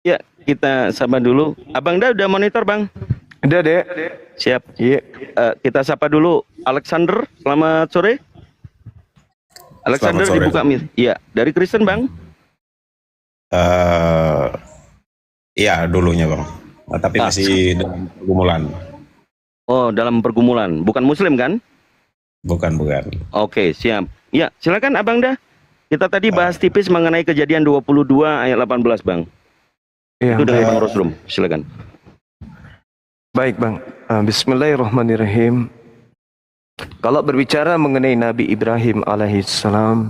Ya, kita sabar dulu. Abang dah udah monitor, Bang. Udah, Dek. Siap. Iya. Kita sapa dulu Alexander. Selamat sore. Selamat Alexander sore. dibuka mir. Iya, dari Kristen, Bang. Eh, Iya dulunya bang, tapi Ah, masih dalam pergumulan. oh, dalam pergumulan. Bukan Muslim kan? Bukan bukan. Oke, siap. Ya, silakan Abang dah. Kita tadi bahas Eh, tipis mengenai Kejadian 22 ayat 18, Bang. Iya. Itu dari Bang eh, Rosrum. Silakan. Baik, Bang. Bismillahirrahmanirrahim. Kalau berbicara mengenai Nabi Ibrahim alaihissalam,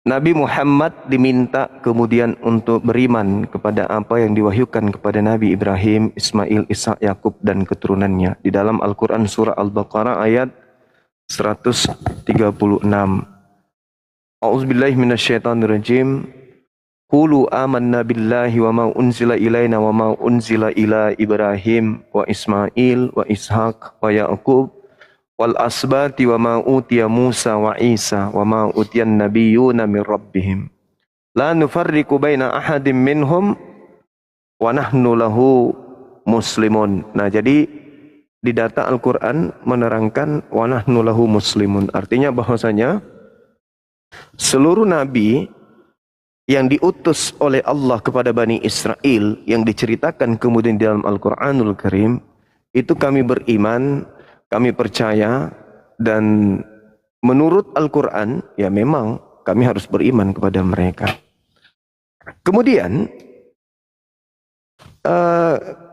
Nabi Muhammad diminta kemudian untuk beriman kepada apa yang diwahyukan kepada Nabi Ibrahim, Ismail, Ishak, Yakub dan keturunannya. Di dalam Al-Quran surah Al-Baqarah ayat 136. A'udzubillahi minasyaitonirrajim. Qulu amanna billahi wa ma unzila ilaina wa ma unzila ila Ibrahim wa Ismail wa Ishaq wa Yaqub wal asbati wa ma utiya Musa wa Isa wa ma utiyan nabiyyuna min rabbihim la nufarriqu baina ahadin minhum wa nahnu lahu muslimun. Nah, jadi di data Al-Quran menerangkan wa nahnu lahu muslimun, artinya bahwasanya seluruh nabi yang diutus oleh Allah kepada Bani Israel yang diceritakan kemudian di dalam Al-Quranul Karim, itu kami beriman, kami percaya, dan menurut Al-Quran ya memang kami harus beriman kepada mereka. Kemudian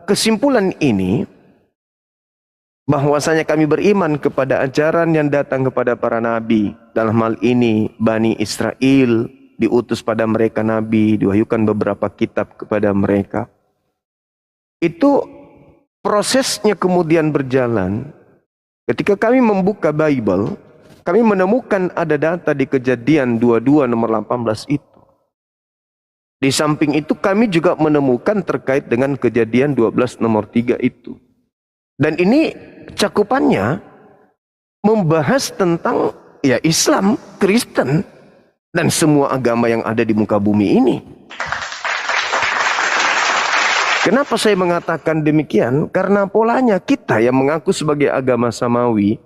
kesimpulan ini bahwasanya kami beriman kepada ajaran yang datang kepada para nabi, dalam hal ini Bani Israel, diutus pada mereka nabi, diwahyukan beberapa kitab kepada mereka. Itu prosesnya kemudian berjalan. Ketika kami membuka Bible, kami menemukan ada data di Kejadian 22 nomor 18 itu. Di samping itu kami juga menemukan terkait dengan Kejadian 12 nomor 3 itu. Dan ini cakupannya membahas tentang ya Islam, Kristen, dan semua agama yang ada di muka bumi ini. Kenapa saya mengatakan demikian? Karena polanya kita yang mengaku sebagai agama samawi,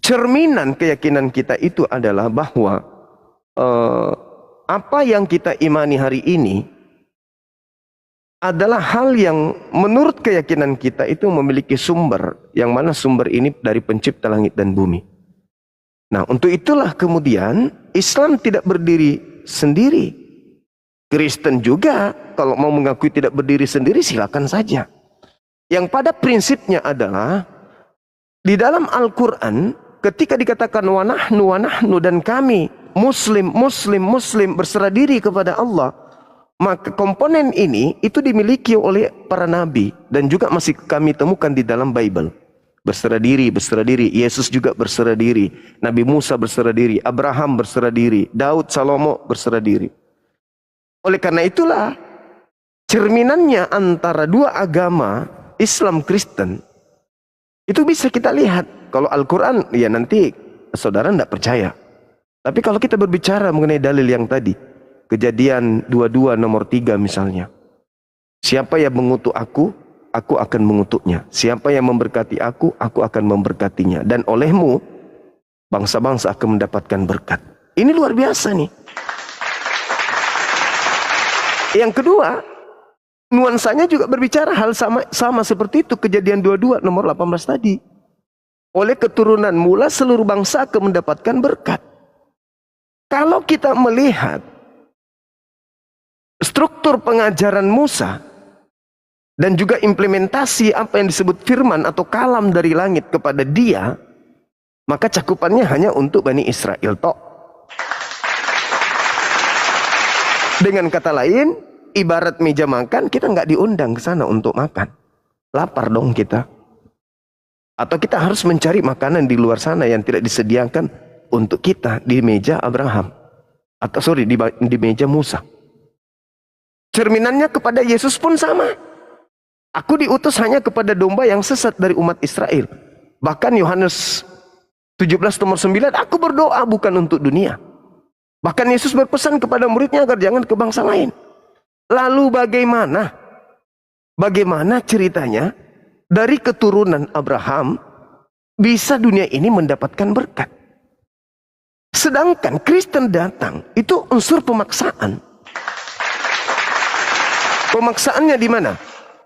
cerminan keyakinan kita itu adalah bahwa apa yang kita imani hari ini adalah hal yang menurut keyakinan kita itu memiliki sumber, yang mana sumber ini dari pencipta langit dan bumi. Nah, untuk itulah kemudian Islam tidak berdiri sendiri. Kristen juga kalau mau mengakui tidak berdiri sendiri silakan saja. Yang pada prinsipnya adalah di dalam Al-Quran ketika dikatakan wa nahnu dan kami muslim berserah diri kepada Allah, maka komponen ini itu dimiliki oleh para nabi dan juga masih kami temukan di dalam Bible. Berserah diri. Yesus juga berserah diri. Nabi Musa berserah diri. Abraham berserah diri. Daud, Salomo berserah diri. Oleh karena itulah cerminannya antara dua agama Islam Kristen itu bisa kita lihat. Kalau Al-Quran ya nanti saudara tidak percaya. Tapi kalau kita berbicara mengenai dalil yang tadi, Kejadian 22 nomor 3 misalnya. Siapa yang mengutuk aku akan mengutuknya. Siapa yang memberkati aku akan memberkatinya. Dan olehmu bangsa-bangsa akan mendapatkan berkat. Ini luar biasa nih. Yang kedua, nuansanya juga berbicara hal sama seperti itu. Kejadian 22 nomor 18 tadi. Oleh keturunan mula seluruh bangsa akan mendapatkan berkat. Kalau kita melihat struktur pengajaran Musa dan juga implementasi apa yang disebut firman atau kalam dari langit kepada dia, maka cakupannya hanya untuk Bani Israel tok. Dengan kata lain, ibarat meja makan, kita nggak diundang ke sana untuk makan. Lapar dong kita. Atau kita harus mencari makanan di luar sana yang tidak disediakan untuk kita di meja Abraham. Di meja Musa. Cerminannya kepada Yesus pun sama. Aku diutus hanya kepada domba yang sesat dari umat Israel. Bahkan Yohanes 17 nomor 9, aku berdoa bukan untuk dunia. Bahkan Yesus berpesan kepada muridnya agar jangan ke bangsa lain. Lalu bagaimana? Bagaimana ceritanya dari keturunan Abraham bisa dunia ini mendapatkan berkat? Sedangkan Kristen datang itu unsur pemaksaan. Pemaksaannya di mana?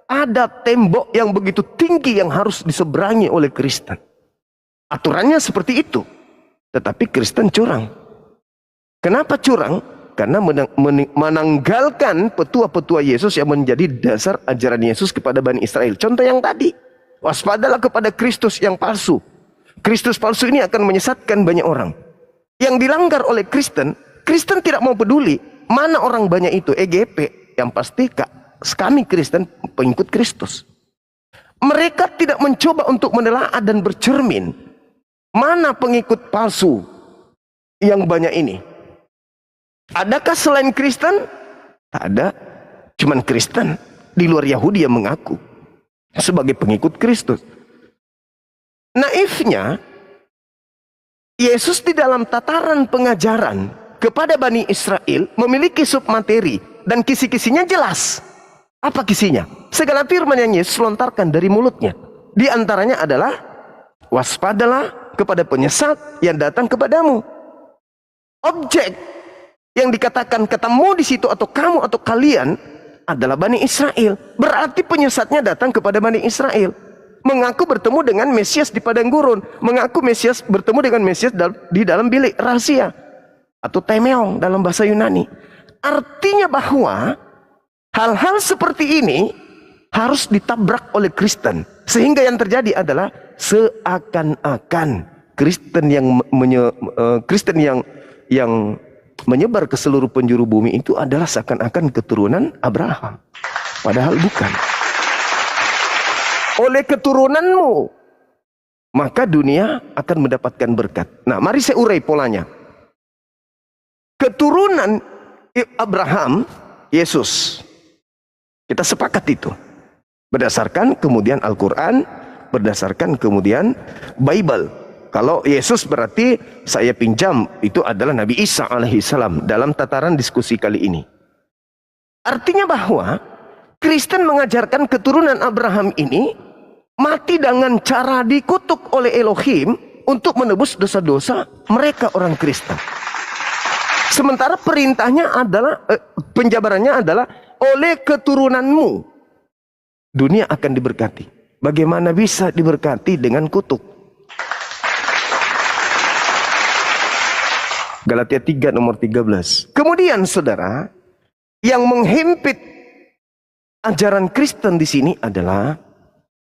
Ada tembok yang begitu tinggi yang harus diseberangi oleh Kristen. Aturannya seperti itu. Tetapi Kristen curang. Kenapa curang? Karena menanggalkan petua-petua Yesus yang menjadi dasar ajaran Yesus kepada Bani Israel. Contoh yang tadi. Waspadalah kepada Kristus yang palsu. Kristus palsu ini akan menyesatkan banyak orang. Yang dilanggar oleh Kristen, Kristen tidak mau peduli mana orang banyak itu, EGP. Yang pasti kami Kristen pengikut Kristus. Mereka tidak mencoba untuk menelaah dan bercermin mana pengikut palsu yang banyak ini. Adakah selain Kristen? Tak ada. Cuman Kristen di luar Yahudi yang mengaku sebagai pengikut Kristus. Naifnya, Yesus di dalam tataran pengajaran kepada Bani Israel memiliki submateri dan kisi-kisinya jelas. Apa kisinya? Segala firman yang Yesus lontarkan dari mulutnya. Di antaranya adalah waspadalah kepada penyesat yang datang kepadamu. Objek yang dikatakan ketemu di situ atau kamu atau kalian adalah Bani Israel. Berarti penyesatnya datang kepada Bani Israel. Mengaku bertemu dengan Mesias di padang gurun. Mengaku Mesias bertemu dengan Mesias di dalam bilik rahasia. Atau temeong dalam bahasa Yunani. Artinya bahwa hal-hal seperti ini harus ditabrak oleh Kristen. Sehingga yang terjadi adalah seakan-akan Kristen yang menyebar ke seluruh penjuru bumi itu adalah seakan-akan keturunan Abraham. Padahal bukan. Oleh keturunanmu maka dunia akan mendapatkan berkat. Nah, mari saya urai polanya. Keturunan Abraham, Yesus. Kita sepakat itu. Berdasarkan kemudian Al-Quran, berdasarkan kemudian Bible. Kalau Yesus berarti saya pinjam itu adalah Nabi Isa alaihissalam dalam tataran diskusi kali ini. Artinya bahwa Kristen mengajarkan keturunan Abraham ini mati dengan cara dikutuk oleh Elohim untuk menebus dosa-dosa mereka orang Kristen. Sementara perintahnya adalah, penjabarannya adalah oleh keturunanmu dunia akan diberkati. Bagaimana bisa diberkati dengan kutuk? Galatia 3 nomor 13. Kemudian saudara, yang menghimpit ajaran Kristen di sini adalah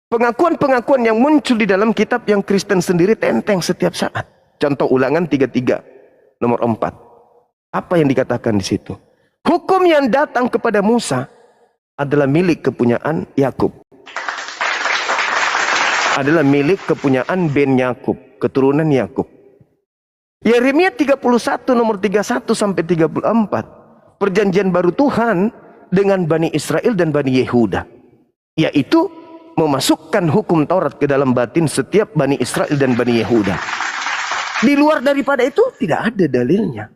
pengakuan-pengakuan yang muncul di dalam kitab yang Kristen sendiri tenteng setiap saat. Contoh Ulangan 33 nomor 4. Apa yang dikatakan di situ? Hukum yang datang kepada Musa adalah milik kepunyaan Yakub. Adalah milik kepunyaan Ben Yakub, keturunan Yakub. Yeremia 31 nomor 31 sampai 34. Perjanjian baru Tuhan dengan Bani Israel dan Bani Yehuda. Yaitu memasukkan hukum Taurat ke dalam batin setiap Bani Israel dan Bani Yehuda. Di luar daripada itu tidak ada dalilnya.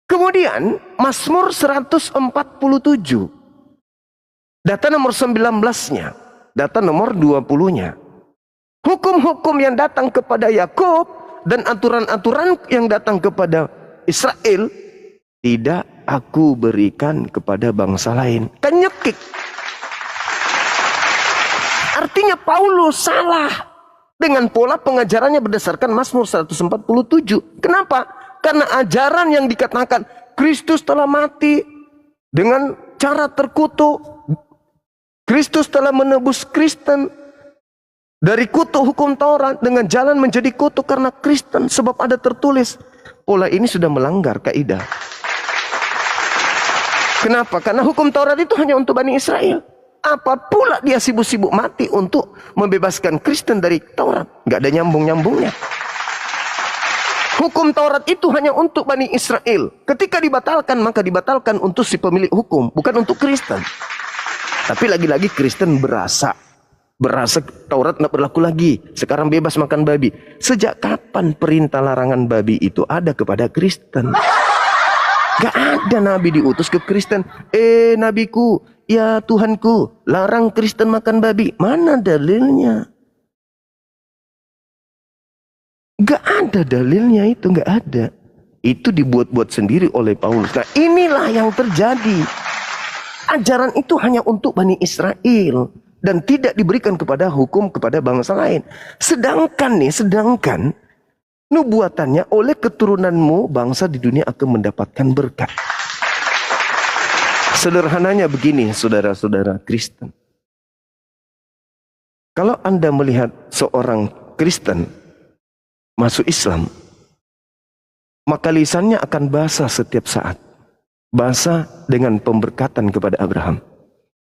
Kemudian Mazmur 147. Data nomor 19-nya, data nomor 20-nya. Hukum-hukum yang datang kepada Yakub dan aturan-aturan yang datang kepada Israel tidak aku berikan kepada bangsa lain. Kan nyekik. Artinya Paulus salah dengan pola pengajarannya berdasarkan Mazmur 147. Kenapa? Karena ajaran yang dikatakan Kristus telah mati dengan cara terkutuk. Kristus telah menebus Kristen dari kutuk hukum Taurat dengan jalan menjadi kutuk karena Kristen. Sebab ada tertulis. Pola ini sudah melanggar kaidah. Kenapa? Karena hukum Taurat itu hanya untuk Bani Israel. Apa pula dia sibuk-sibuk mati untuk membebaskan Kristen dari Taurat? Gak ada nyambung-nyambungnya. Hukum Taurat itu hanya untuk Bani Israel. Ketika dibatalkan, maka dibatalkan untuk si pemilik hukum, bukan untuk Kristen. Tapi lagi-lagi Kristen berasa Taurat tidak berlaku lagi. Sekarang bebas makan babi. Sejak kapan perintah larangan babi itu ada kepada Kristen? Gak ada nabi diutus ke Kristen. Nabiku, ya Tuhanku, larang Kristen makan babi. Mana dalilnya? Gak ada dalilnya itu, gak ada. Itu dibuat-buat sendiri oleh Paulus. Nah, inilah yang terjadi. Ajaran itu hanya untuk Bani Israel dan tidak diberikan kepada hukum kepada bangsa lain. Sedangkan nubuatannya oleh keturunanmu bangsa di dunia akan mendapatkan berkat. Sederhananya begini, saudara-saudara Kristen. Kalau Anda melihat seorang Kristen masuk Islam, maka lisannya akan basah setiap saat. Basah dengan pemberkatan kepada Abraham.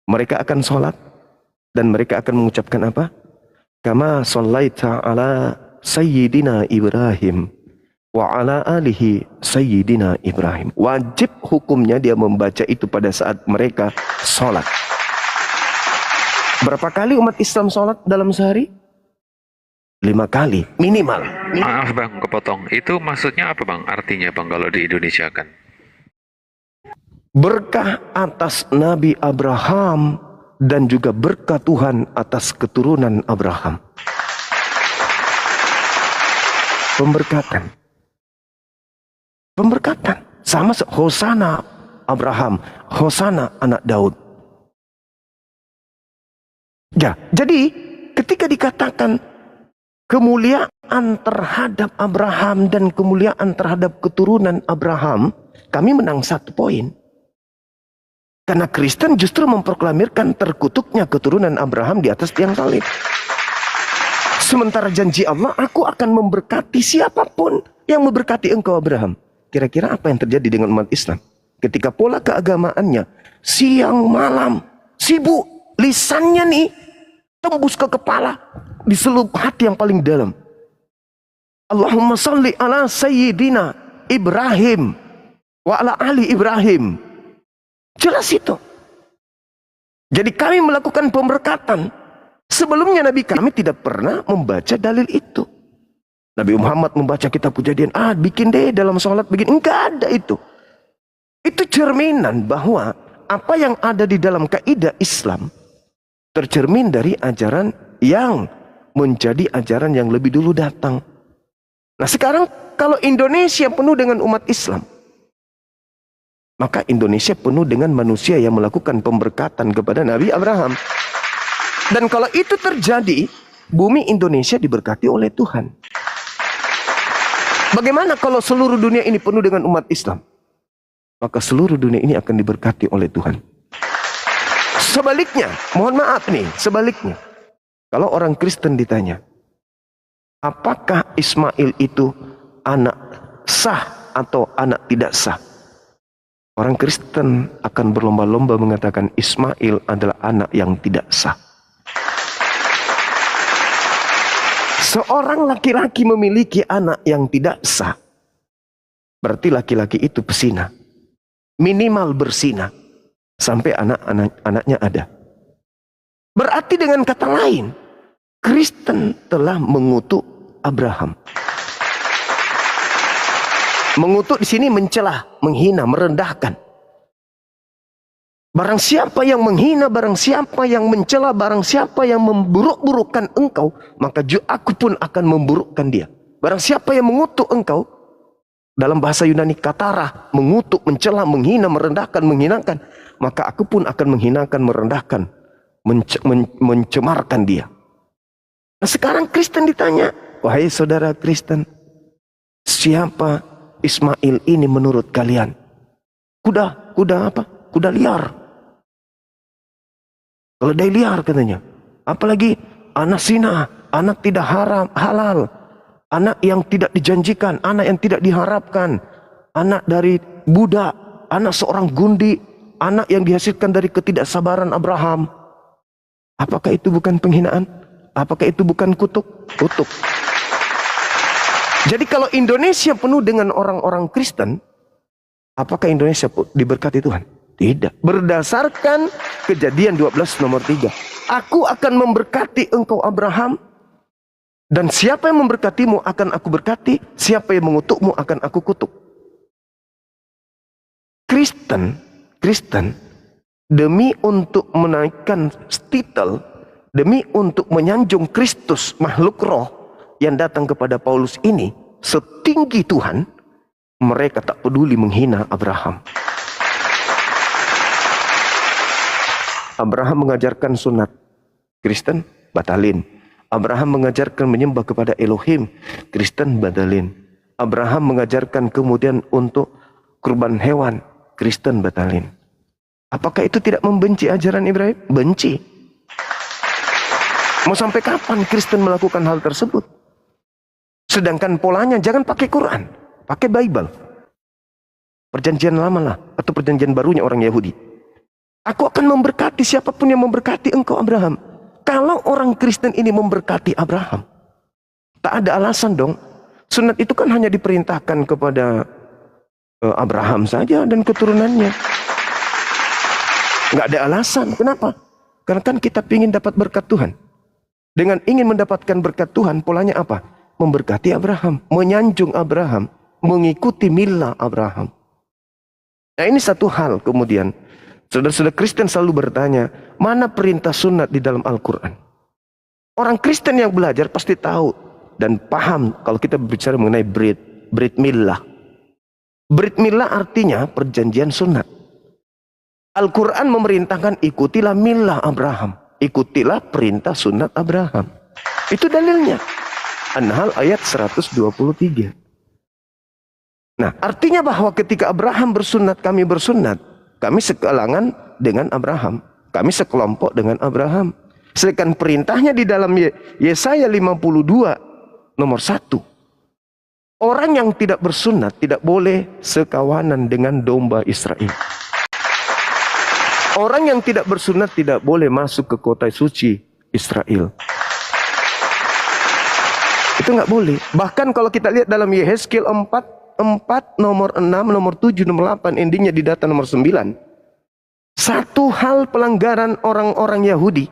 Mereka akan sholat dan mereka akan mengucapkan apa? Kama shallaita ala Sayyidina Ibrahim wa ala alihi Sayyidina Ibrahim. Wajib hukumnya dia membaca itu pada saat mereka sholat. Berapa kali umat Islam sholat dalam sehari? 5 kali minimal. Maaf bang, kepotong. Itu maksudnya apa bang? Artinya bang kalau di Indonesia kan? Berkah atas Nabi Abraham dan juga berkah Tuhan atas keturunan Abraham. Pemberkatan. Pemberkatan. Sama Hosana Abraham, Hosana anak Daud. Ya, jadi ketika dikatakan kemuliaan terhadap Abraham dan kemuliaan terhadap keturunan Abraham, kami menang 1 poin. Karena Kristen justru memproklamirkan terkutuknya keturunan Abraham di atas tiang salib. Sementara janji Allah, aku akan memberkati siapapun yang memberkati engkau Abraham. Kira-kira apa yang terjadi dengan umat Islam? Ketika pola keagamaannya siang malam sibuk, lisannya nih tembus ke kepala, di seluruh hati yang paling dalam. Allahumma salli ala Sayyidina Ibrahim wa ala ali Ibrahim. Jelas itu. Jadi kami melakukan pemberkatan. Sebelumnya Nabi kami tidak pernah membaca dalil itu. Nabi Muhammad membaca kitab Kejadian, bikin deh dalam sholat begini. Enggak ada itu. Itu cerminan bahwa apa yang ada di dalam kaidah Islam tercermin dari ajaran yang menjadi ajaran yang lebih dulu datang. Nah sekarang kalau Indonesia penuh dengan umat Islam, maka Indonesia penuh dengan manusia yang melakukan pemberkatan kepada Nabi Abraham. Dan kalau itu terjadi, bumi Indonesia diberkati oleh Tuhan. Bagaimana kalau seluruh dunia ini penuh dengan umat Islam? Maka seluruh dunia ini akan diberkati oleh Tuhan. Sebaliknya, mohon maaf nih, sebaliknya. Kalau orang Kristen ditanya, apakah Ismail itu anak sah atau anak tidak sah? Orang Kristen akan berlomba-lomba mengatakan Ismail adalah anak yang tidak sah. Seorang laki-laki memiliki anak yang tidak sah, berarti laki-laki itu pesina. Minimal bersina sampai anak-anaknya ada. Berarti dengan kata lain, Kristen telah mengutuk Abraham. Mengutuk di sini mencela, menghina, merendahkan. Barang siapa yang menghina, barang siapa yang mencela, barang siapa yang memburuk-burukkan engkau, maka aku pun akan memburukkan dia. Barang siapa yang mengutuk engkau, dalam bahasa Yunani katara, mengutuk, mencela, menghina, merendahkan, menghinakan, maka aku pun akan menghinakan, merendahkan, mencemarkan dia. Nah sekarang Kristen ditanya, wahai saudara Kristen, siapa Ismail ini menurut kalian? Kuda apa? Kuda liar. Keledai liar katanya. Apalagi anak zina, anak tidak halal, anak yang tidak dijanjikan, anak yang tidak diharapkan, anak dari budak, anak seorang gundi, anak yang dihasilkan dari ketidaksabaran Abraham. Apakah itu bukan penghinaan? Apakah itu bukan kutuk? Kutuk. Jadi kalau Indonesia penuh dengan orang-orang Kristen, apakah Indonesia diberkati Tuhan? Tidak. Berdasarkan Kejadian 12 nomor 3. Aku akan memberkati engkau Abraham, dan siapa yang memberkatimu akan aku berkati, siapa yang mengutukmu akan aku kutuk. Kristen demi untuk menaikkan titel, demi untuk menyanjung Kristus makhluk roh yang datang kepada Paulus ini setinggi Tuhan, mereka tak peduli menghina Abraham. Abraham mengajarkan sunat, Kristen batalin. Abraham mengajarkan menyembah kepada Elohim, Kristen batalin. Abraham mengajarkan kemudian untuk kurban hewan, Kristen batalin. Apakah itu tidak membenci ajaran Ibrahim? Benci. Mau sampai kapan Kristen melakukan hal tersebut? Sedangkan polanya jangan pakai Quran, pakai Bible. Perjanjian lama lah, atau perjanjian barunya orang Yahudi. Aku akan memberkati siapapun yang memberkati engkau Abraham. Kalau orang Kristen ini memberkati Abraham, tak ada alasan dong. Sunat itu kan hanya diperintahkan kepada Abraham saja dan keturunannya. Nggak ada alasan. Kenapa? Karena kan kita ingin dapat berkat Tuhan. Dengan ingin mendapatkan berkat Tuhan, polanya apa? Memberkati Abraham, menyanjung Abraham, mengikuti milah Abraham. Nah ini satu hal kemudian. Saudara-saudara Kristen selalu bertanya, mana perintah sunat di dalam Al-Quran? Orang Kristen yang belajar pasti tahu dan paham kalau kita berbicara mengenai Brit Milah. Brit Milah artinya perjanjian sunat. Al-Quran memerintahkan ikutilah milah Abraham. Ikutilah perintah sunat Abraham. Itu dalilnya. An-Nahl ayat 123. Nah, artinya bahwa ketika Abraham bersunat, kami sekalangan dengan Abraham. Kami sekelompok dengan Abraham. Sedangkan perintahnya di dalam Yesaya 52 nomor 1. Orang yang tidak bersunat tidak boleh sekawanan dengan domba Israel. Orang yang tidak bersunat tidak boleh masuk ke kota suci Israel. Itu nggak boleh. Bahkan kalau kita lihat dalam Yehezkiel 4 nomor 6, nomor 7, nomor 8, endingnya di data nomor 9. Satu hal pelanggaran orang-orang Yahudi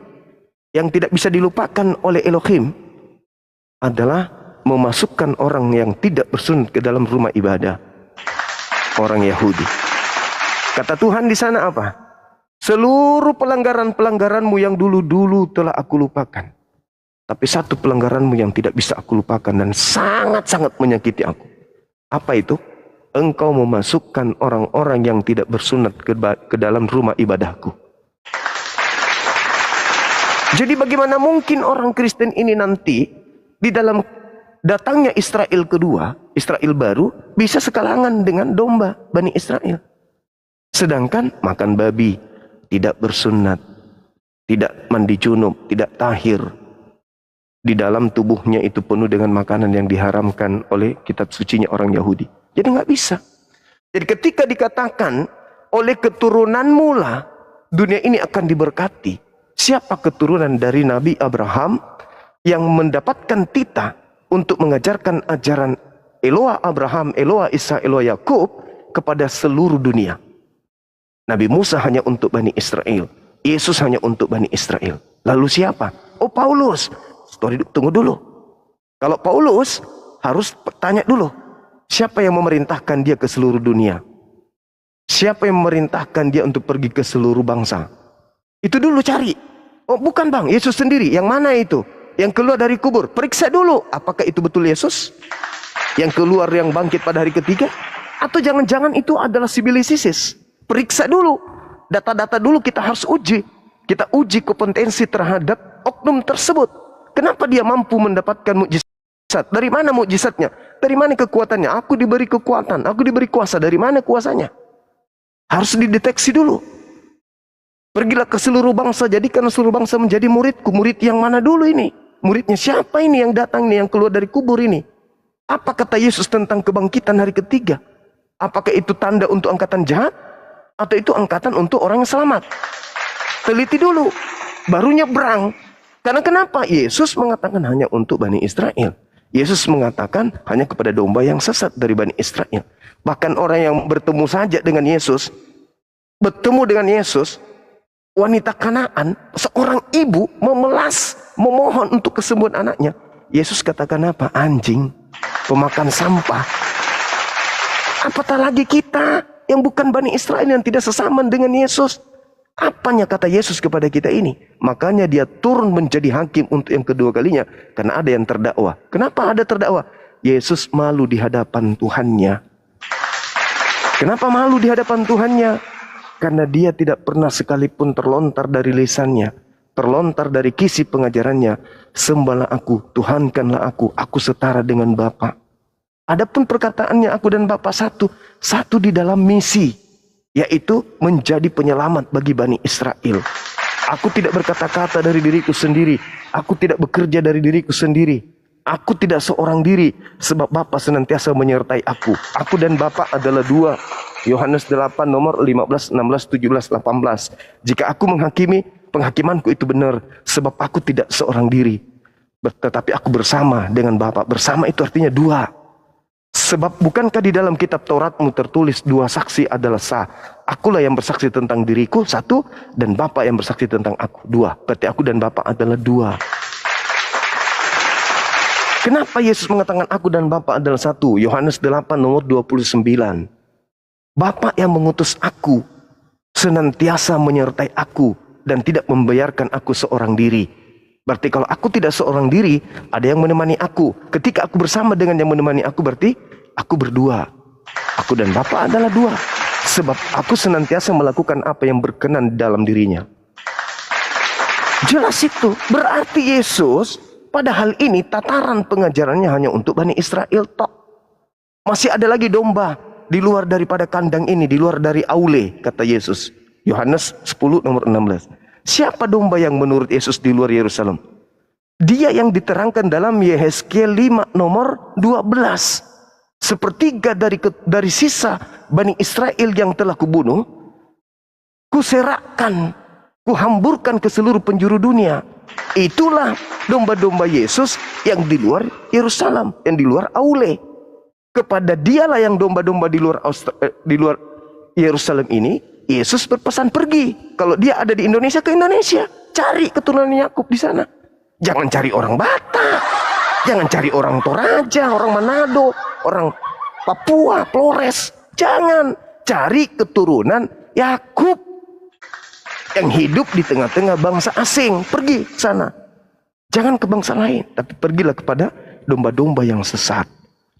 yang tidak bisa dilupakan oleh Elohim adalah memasukkan orang yang tidak bersunat ke dalam rumah ibadah. Orang Yahudi. Kata Tuhan di sana apa? Seluruh pelanggaran-pelanggaranmu yang dulu-dulu telah aku lupakan. Tapi satu pelanggaranmu yang tidak bisa aku lupakan dan sangat-sangat menyakiti aku. Apa itu? Engkau memasukkan orang-orang yang tidak bersunat ke dalam rumah ibadahku. Jadi bagaimana mungkin orang Kristen ini nanti di dalam datangnya Israel kedua, Israel baru, bisa sekalangan dengan domba Bani Israel. Sedangkan makan babi, tidak bersunat, tidak mandi junub, tidak tahir. Di dalam tubuhnya itu penuh dengan makanan yang diharamkan oleh kitab sucinya orang Yahudi. Jadi nggak bisa. Jadi ketika dikatakan oleh keturunanmu lah dunia ini akan diberkati. Siapa keturunan dari Nabi Abraham yang mendapatkan titah untuk mengajarkan ajaran Eloah Abraham, Eloah Isa, Eloah Yakub kepada seluruh dunia. Nabi Musa hanya untuk Bani Israel. Yesus hanya untuk Bani Israel. Lalu siapa? Oh Paulus. Tunggu dulu. Kalau Paulus harus tanya dulu. Siapa yang memerintahkan dia ke seluruh dunia? Siapa yang memerintahkan dia untuk pergi ke seluruh bangsa? Itu dulu cari. Oh bukan bang, Yesus sendiri. Yang mana itu? Yang keluar dari kubur. Periksa dulu. Apakah itu betul Yesus? Yang keluar yang bangkit pada hari ketiga? Atau jangan-jangan itu adalah Sibilisis? Periksa dulu. Data-data dulu kita harus uji. Kita uji kompetensi terhadap oknum tersebut. Kenapa dia mampu mendapatkan mukjizat? Dari mana mukjizatnya? Dari mana kekuatannya? Aku diberi kekuatan, aku diberi kuasa. Dari mana kuasanya? Harus dideteksi dulu. Pergilah ke seluruh bangsa, jadikan seluruh bangsa menjadi muridku. Murid yang mana dulu ini? Muridnya siapa ini yang datang nih, yang keluar dari kubur ini? Apa kata Yesus tentang kebangkitan hari ketiga? Apakah itu tanda untuk angkatan jahat? Atau itu angkatan untuk orang yang selamat? Teliti dulu, baru nyebrang. Karena kenapa? Yesus mengatakan hanya untuk Bani Israel. Yesus mengatakan hanya kepada domba yang sesat dari Bani Israel. Bahkan orang yang bertemu saja dengan Yesus, wanita Kanaan, seorang ibu memohon untuk kesembuhan anaknya. Yesus katakan apa? Anjing, pemakan sampah. Apatah lagi kita yang bukan Bani Israel, yang tidak sesaman dengan Yesus. Apanya kata Yesus kepada kita ini? Makanya dia turun menjadi hakim untuk yang kedua kalinya. Karena ada yang terdakwa. Kenapa ada terdakwa? Yesus malu di hadapan Tuhannya. Kenapa malu di hadapan Tuhannya? Karena dia tidak pernah sekalipun terlontar dari lisannya, terlontar dari kisi pengajarannya, sembahlah aku, Tuhankanlah aku setara dengan Bapa. Adapun perkataannya aku dan Bapa satu, satu di dalam misi, yaitu menjadi penyelamat bagi Bani Israel. Aku tidak berkata-kata dari diriku sendiri, aku tidak bekerja dari diriku sendiri, aku tidak seorang diri, sebab Bapa senantiasa menyertai aku. Aku dan Bapa adalah dua. Yohanes 8 nomor 15, 16, 17, 18. Jika aku menghakimi, penghakimanku itu benar, sebab aku tidak seorang diri, tetapi aku bersama dengan Bapa. Bersama itu artinya dua. Sebab bukankah di dalam kitab Tauratmu tertulis dua saksi adalah sah? Akulah yang bersaksi tentang diriku, satu, dan Bapa yang bersaksi tentang aku, dua. Berarti aku dan Bapa adalah dua. Kenapa Yesus mengatakan aku dan Bapa adalah satu? Yohanes 8 nomor 29. Bapa yang mengutus aku senantiasa menyertai aku dan tidak membiarkan aku seorang diri. Berarti kalau aku tidak seorang diri, ada yang menemani aku. Ketika aku bersama dengan yang menemani aku, berarti aku berdua. Aku dan Bapa adalah dua. Sebab aku senantiasa melakukan apa yang berkenan dalam dirinya. Jelas itu. Berarti Yesus pada hal ini tataran pengajarannya hanya untuk Bani Israel tok. Masih ada lagi domba di luar daripada kandang ini, di luar dari aule, kata Yesus. Yohanes 10 nomor 16. Siapa domba yang menurut Yesus di luar Yerusalem? Dia yang diterangkan dalam Yehezkiel 5 nomor 12. Sepertiga dari sisa Bani Israel yang telah kubunuh, kuserakkan, kuhamburkan ke seluruh penjuru dunia. Itulah domba-domba Yesus yang di luar Yerusalem, yang di luar aule. Kepada dialah yang domba-domba di luar Yerusalem ini, Yesus berpesan pergi. Kalau dia ada di Indonesia, ke Indonesia. Cari keturunan Yakub di sana. Jangan cari orang Batak. Jangan cari orang Toraja, orang Manado, orang Papua, Flores. Jangan. Cari keturunan Yakub yang hidup di tengah-tengah bangsa asing. Pergi ke sana. Jangan ke bangsa lain, tapi pergilah kepada domba-domba yang sesat.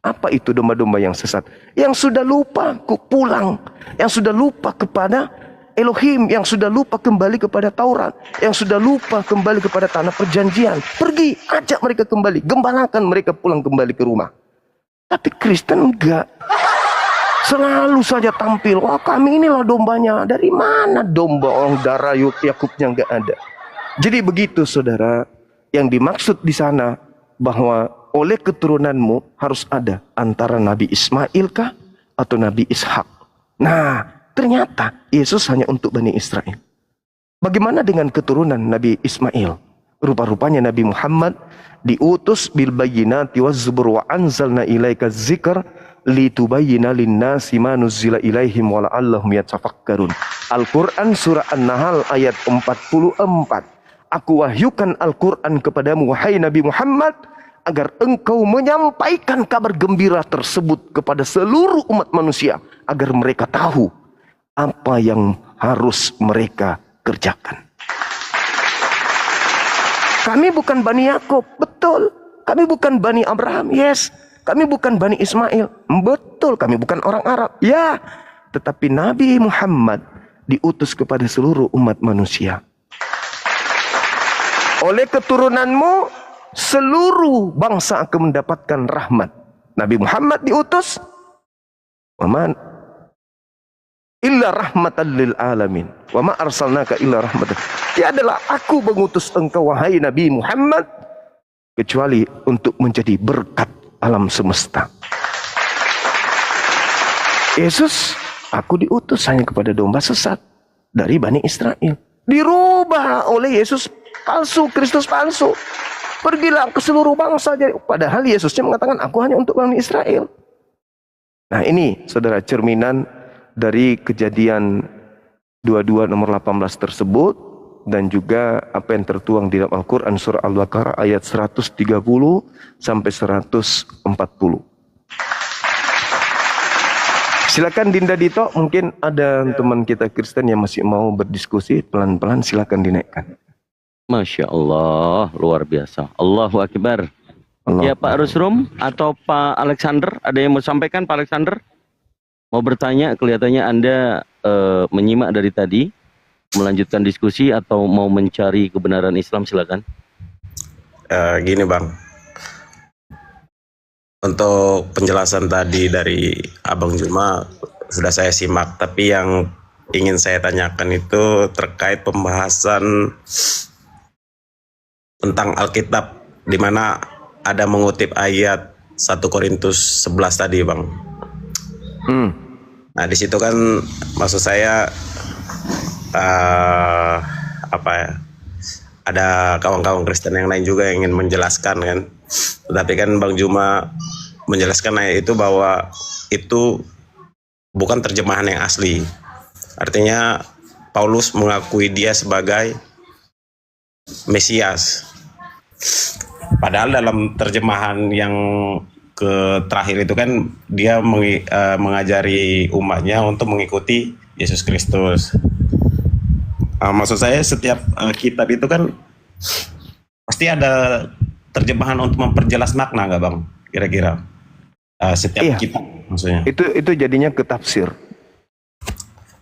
Apa itu domba-domba yang sesat? Yang sudah lupa pulang, yang sudah lupa kepada Elohim, yang sudah lupa kembali kepada Taurat, yang sudah lupa kembali kepada tanah perjanjian. Pergi, ajak mereka kembali, gembalakan mereka pulang kembali ke rumah. Tapi Kristen enggak. Selalu saja tampil, wah kami inilah dombanya. Dari mana domba orang darah Yakubnya enggak ada? Jadi begitu saudara, yang dimaksud di sana bahwa oleh keturunanmu harus ada antara Nabi Ismail kah atau Nabi Ishak. Nah, ternyata Yesus hanya untuk Bani Israel. Bagaimana dengan keturunan Nabi Ismail? Rupa-rupanya Nabi Muhammad diutus bil bayyinati waz zubur wa anzalna ilaika dzikr litubayyana lin-nasi ma nuzila ilaihim wa la'allahum yatafakkarun. Al-Qur'an surah An-Nahl ayat 44. Aku wahyukan Al-Qur'an kepadamu wahai Nabi Muhammad agar engkau menyampaikan kabar gembira tersebut kepada seluruh umat manusia, agar mereka tahu apa yang harus mereka kerjakan. Kami bukan Bani Yakub, betul. Kami bukan Bani Abraham, yes. Kami bukan Bani Ismail, betul. Kami bukan orang Arab, ya. Tetapi Nabi Muhammad diutus kepada seluruh umat manusia. Oleh keturunanmu, seluruh bangsa akan mendapatkan rahmat. Nabi Muhammad diutus waman illa rahmatan lil alamin wa ma arsalnaka illa rahmatan. Tiadalah aku mengutus engkau wahai Nabi Muhammad kecuali untuk menjadi berkat alam semesta. Yesus, aku diutus hanya kepada domba sesat dari Bani Israel. Dirubah oleh Yesus palsu, Kristus palsu. Pergilah ke seluruh bangsa. Padahal Yesusnya mengatakan aku hanya untuk Bani Israel. Nah ini saudara cerminan dari Kejadian 22 nomor 18 tersebut. Dan juga apa yang tertuang di dalam Al-Quran surah Al-Baqarah ayat 130 sampai 140. Silakan Dinda Dito, mungkin ada teman kita Kristen yang masih mau berdiskusi, pelan-pelan silakan dinaikkan. Masya Allah, luar biasa. Allahu Akbar. Allah. Ya Pak Rusrum atau Pak Alexander, ada yang mau sampaikan Pak Alexander? Mau bertanya, kelihatannya Anda menyimak dari tadi, melanjutkan diskusi atau mau mencari kebenaran Islam, silakan. Gini Bang, untuk penjelasan tadi dari Abang Juma sudah saya simak, tapi yang ingin saya tanyakan itu terkait pembahasan tentang Alkitab, di mana ada mengutip ayat 1 Korintus 11 tadi Bang. Nah di situ kan maksud saya apa ya? Ada kawan-kawan Kristen yang lain juga yang ingin menjelaskan kan. Tetapi kan Bang Juma menjelaskan ayat itu bahwa itu bukan terjemahan yang asli. Artinya Paulus mengakui dia sebagai Mesias. Padahal dalam terjemahan yang terakhir itu kan dia mengajari umatnya untuk mengikuti Yesus Kristus. Maksud saya setiap kitab itu kan pasti ada terjemahan untuk memperjelas makna, nggak Bang? Kira-kira setiap kitab maksudnya. Itu jadinya ke tafsir.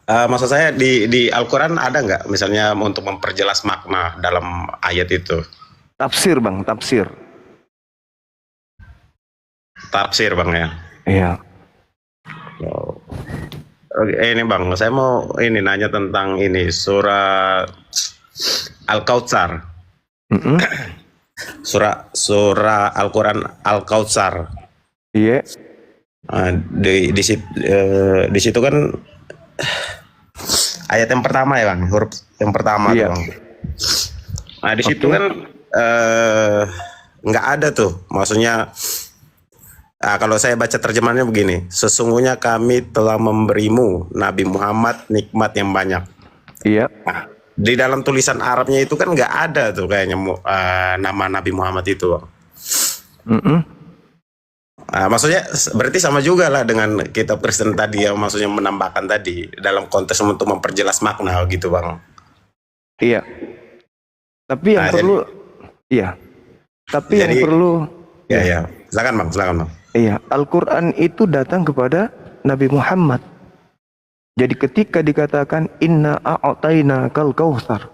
Maksud saya di Al-Quran ada nggak misalnya untuk memperjelas makna dalam ayat itu? Tafsir Bang, tafsir. Tafsir Bang ya? Iya. Oke, ini Bang, saya mau nanya tentang ini surah Al-Kautsar. Surah Al-Quran Al-Kautsar. Iya. Di situ kan ayat yang pertama ya Bang, huruf yang pertama tuh Bang. Nah di situ kan nggak ada tuh, maksudnya kalau saya baca terjemahannya begini, sesungguhnya kami telah memberimu Nabi Muhammad nikmat yang banyak. Iya. Nah, di dalam tulisan Arabnya itu kan nggak ada tuh kayaknya nama Nabi Muhammad itu Bang. Maksudnya berarti sama juga lah dengan kitab Kristen tadi yang maksudnya menambahkan tadi dalam konteks untuk memperjelas makna gitu Bang. Iya. Tapi yang perlu yang perlu ya. Silakan Bang. Iya, Al-Qur'an itu datang kepada Nabi Muhammad. Jadi ketika dikatakan inna a'taina kal kautsar,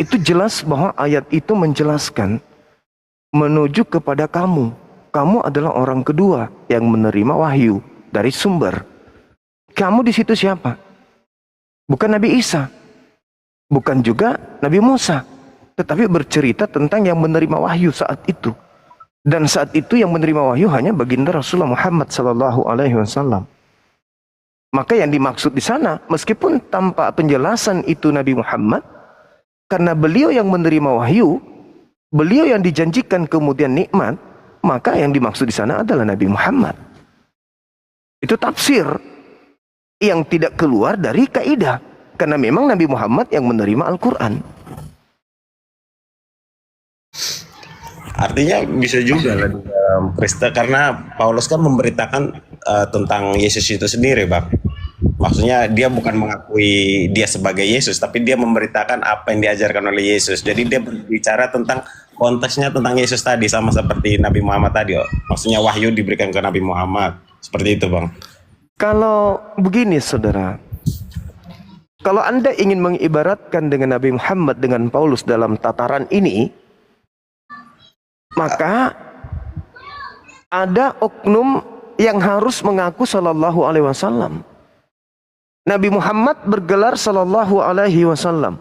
itu jelas bahwa ayat itu menjelaskan menuju kepada kamu. Kamu adalah orang kedua yang menerima wahyu dari sumber. Kamu di situ siapa? Bukan Nabi Isa. Bukan juga Nabi Musa. Tetapi bercerita tentang yang menerima wahyu saat itu. Dan saat itu yang menerima wahyu hanya baginda Rasulullah Muhammad SAW. Maka yang dimaksud di sana, meskipun tanpa penjelasan itu Nabi Muhammad, karena beliau yang menerima wahyu, beliau yang dijanjikan kemudian nikmat, maka yang dimaksud di sana adalah Nabi Muhammad. Itu tafsir yang tidak keluar dari kaidah, karena memang Nabi Muhammad yang menerima Al-Quran. Artinya bisa juga lah dalam Kristen, karena Paulus kan memberitakan tentang Yesus itu sendiri Bang. Maksudnya dia bukan mengakui dia sebagai Yesus, tapi dia memberitakan apa yang diajarkan oleh Yesus. Jadi dia berbicara tentang konteksnya tentang Yesus tadi, sama seperti Nabi Muhammad tadi. Maksudnya wahyu diberikan ke Nabi Muhammad. Seperti itu Bang. Kalau begini saudara, kalau Anda ingin mengibaratkan dengan Nabi Muhammad dengan Paulus dalam tataran ini, maka ada oknum yang harus mengaku sallallahu alaihi wasallam. Nabi Muhammad bergelar sallallahu alaihi wasallam.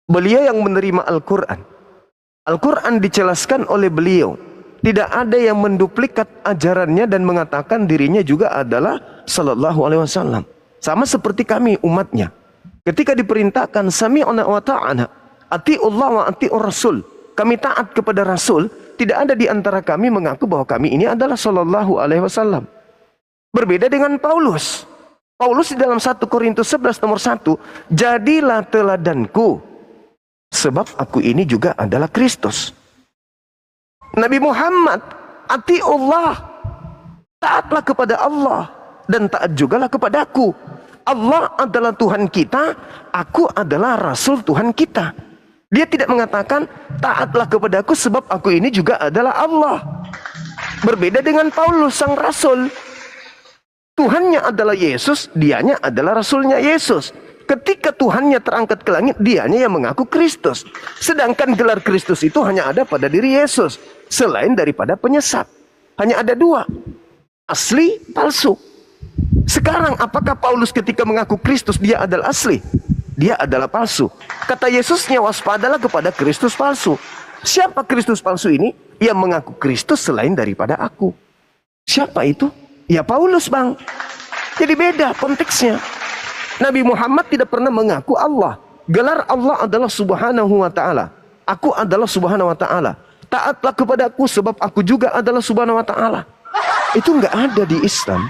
Beliau yang menerima Al-Quran. Al-Quran dijelaskan oleh beliau. Tidak ada yang menduplikat ajarannya dan mengatakan dirinya juga adalah sallallahu alaihi wasallam. Sama seperti kami umatnya. Ketika diperintahkan sami'na wa ta'ana, ati'ullah wa ati'ur rasul. Kami taat kepada Rasul, tidak ada di antara kami mengaku bahwa kami ini adalah sallallahu alaihi wasallam. Berbeda dengan Paulus. Paulus di dalam 1 Korintus 11 nomor 1, jadilah teladanku, sebab aku ini juga adalah Kristus. Nabi Muhammad, atiullah, Taatlah kepada Allah dan taat jugalah kepadaku. Allah adalah Tuhan kita, aku adalah Rasul Tuhan kita. Dia tidak mengatakan taatlah kepadaku sebab aku ini juga adalah Allah. Berbeda dengan Paulus sang Rasul. Tuhannya adalah Yesus, dianya adalah Rasulnya Yesus. Ketika Tuhannya terangkat ke langit, dianya yang mengaku Kristus. Sedangkan gelar Kristus itu hanya ada pada diri Yesus, selain daripada penyesat. Hanya ada dua, asli, palsu. Sekarang apakah Paulus ketika mengaku Kristus dia adalah asli? Dia adalah palsu. Kata Yesusnya, waspadalah kepada Kristus palsu. Siapa Kristus palsu ini? Yang mengaku Kristus selain daripada aku. Siapa itu? Ya Paulus, Bang. Jadi beda konteksnya. Nabi Muhammad tidak pernah mengaku Allah. Gelar Allah adalah Subhanahu wa ta'ala. Aku adalah Subhanahu wa ta'ala. Taatlah kepadaku sebab aku juga adalah Subhanahu wa ta'ala. Itu nggak ada di Islam.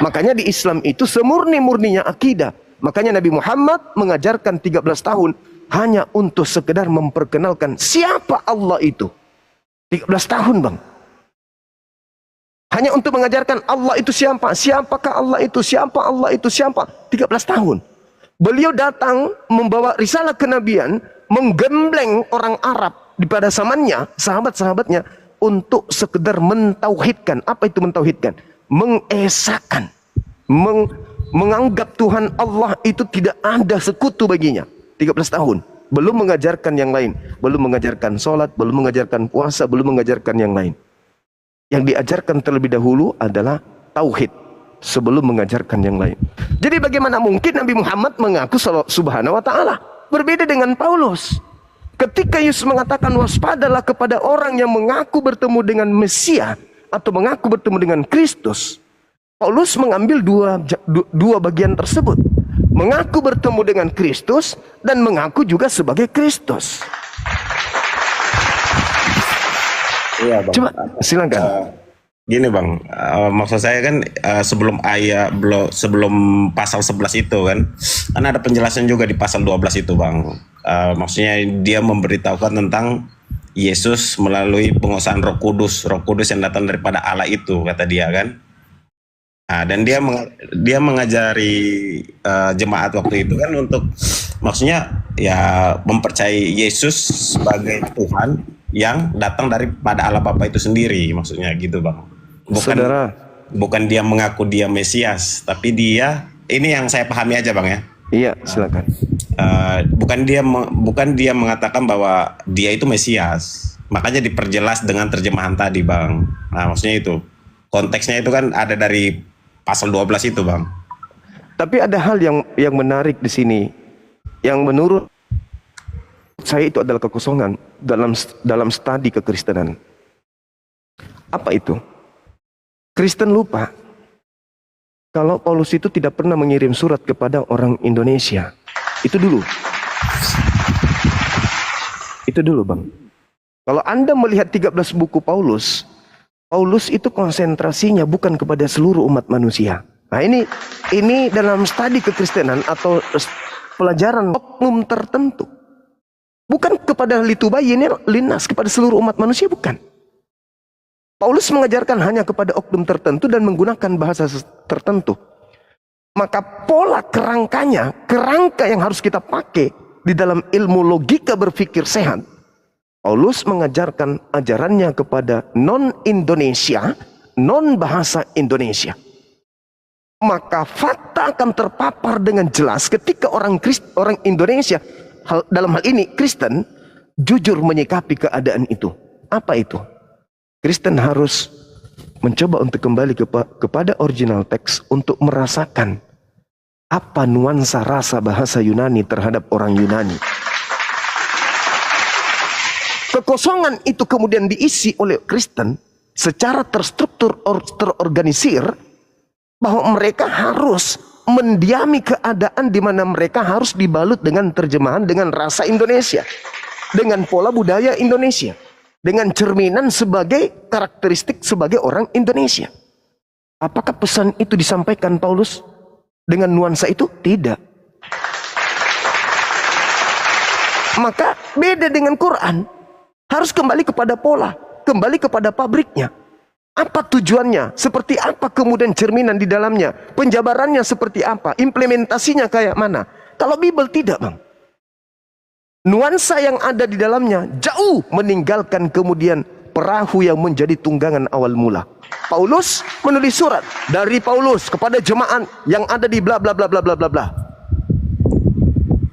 Makanya di Islam itu semurni-murninya akidah. Makanya Nabi Muhammad mengajarkan 13 tahun hanya untuk sekedar memperkenalkan siapa Allah itu. 13 tahun, Bang. Hanya untuk mengajarkan Allah itu siapa, siapakah Allah itu, siapa Allah itu, siapa. 13 tahun. Beliau datang membawa risalah kenabian, menggembleng orang Arab di pada zamannya, sahabat-sahabatnya, untuk sekedar mentauhidkan. Apa itu mentauhidkan? Mengesakan, menganggap Tuhan Allah itu tidak ada sekutu baginya. 13 tahun. Belum mengajarkan yang lain. Belum mengajarkan sholat, belum mengajarkan puasa, belum mengajarkan yang lain. Yang diajarkan terlebih dahulu adalah tauhid sebelum mengajarkan yang lain. Jadi bagaimana mungkin Nabi Muhammad mengaku Subhanahu wa ta'ala? Berbeda dengan Paulus. Ketika Yesus mengatakan waspadalah kepada orang yang mengaku bertemu dengan Mesias atau mengaku bertemu dengan Kristus, Paulus mengambil dua bagian tersebut. Mengaku bertemu dengan Kristus dan mengaku juga sebagai Kristus. Iya, Bang. Coba silakan. Gini, Bang, maksud saya kan sebelum pasal 11 itu kan ada penjelasan juga di pasal 12 itu, Bang. Maksudnya dia memberitahukan tentang Yesus melalui penguasaan Roh Kudus yang datang daripada Allah itu, kata dia kan. Nah, dan dia mengajari jemaat waktu itu kan untuk maksudnya ya mempercayai Yesus sebagai Tuhan yang datang daripada Allah Bapa itu sendiri, maksudnya gitu, Bang. Bukan dia mengaku dia Mesias, tapi dia, ini yang saya pahami aja, Bang, ya. Iya, silakan. Bukan dia mengatakan bahwa dia itu Mesias. Makanya diperjelas dengan terjemahan tadi, Bang. Nah, maksudnya itu. Konteksnya itu kan ada dari pasal 12 itu, Bang. Tapi ada hal yang menarik di sini. Yang menurut saya itu adalah kekosongan dalam studi kekristenan. Apa itu? Kristen lupa kalau Paulus itu tidak pernah mengirim surat kepada orang Indonesia. Itu dulu. Itu dulu, Bang. Kalau Anda melihat 13 buku Paulus itu konsentrasinya bukan kepada seluruh umat manusia. Nah, ini dalam studi kekristenan atau pelajaran oknum tertentu. Bukan kepada litubayinir linas, kepada seluruh umat manusia, bukan. Paulus mengajarkan hanya kepada oknum tertentu dan menggunakan bahasa tertentu. Maka pola kerangka yang harus kita pakai di dalam ilmu logika berpikir sehat. Paulus mengajarkan ajarannya kepada non-Indonesia, non-bahasa Indonesia. Maka fakta akan terpapar dengan jelas ketika orang Indonesia, dalam hal ini Kristen, jujur menyikapi keadaan itu. Apa itu? Kristen harus mencoba untuk kembali kepada original teks untuk merasakan apa nuansa rasa bahasa Yunani terhadap orang Yunani. Kekosongan itu kemudian diisi oleh Kristen secara terstruktur, terorganisir, bahwa mereka harus mendiami keadaan di mana mereka harus dibalut dengan terjemahan dengan rasa Indonesia, dengan pola budaya Indonesia, dengan cerminan sebagai karakteristik sebagai orang Indonesia. Apakah pesan itu disampaikan Paulus dengan nuansa itu? Tidak. Maka beda dengan Quran. Harus kembali kepada pola, kembali kepada pabriknya. Apa tujuannya? Seperti apa kemudian cerminan di dalamnya? Penjabarannya seperti apa? Implementasinya kayak mana? Kalau Bible tidak, Bang. Nuansa yang ada di dalamnya jauh meninggalkan kemudian perahu yang menjadi tunggangan awal mula. Paulus menulis surat dari Paulus kepada jemaat yang ada di bla bla bla bla bla bla bla.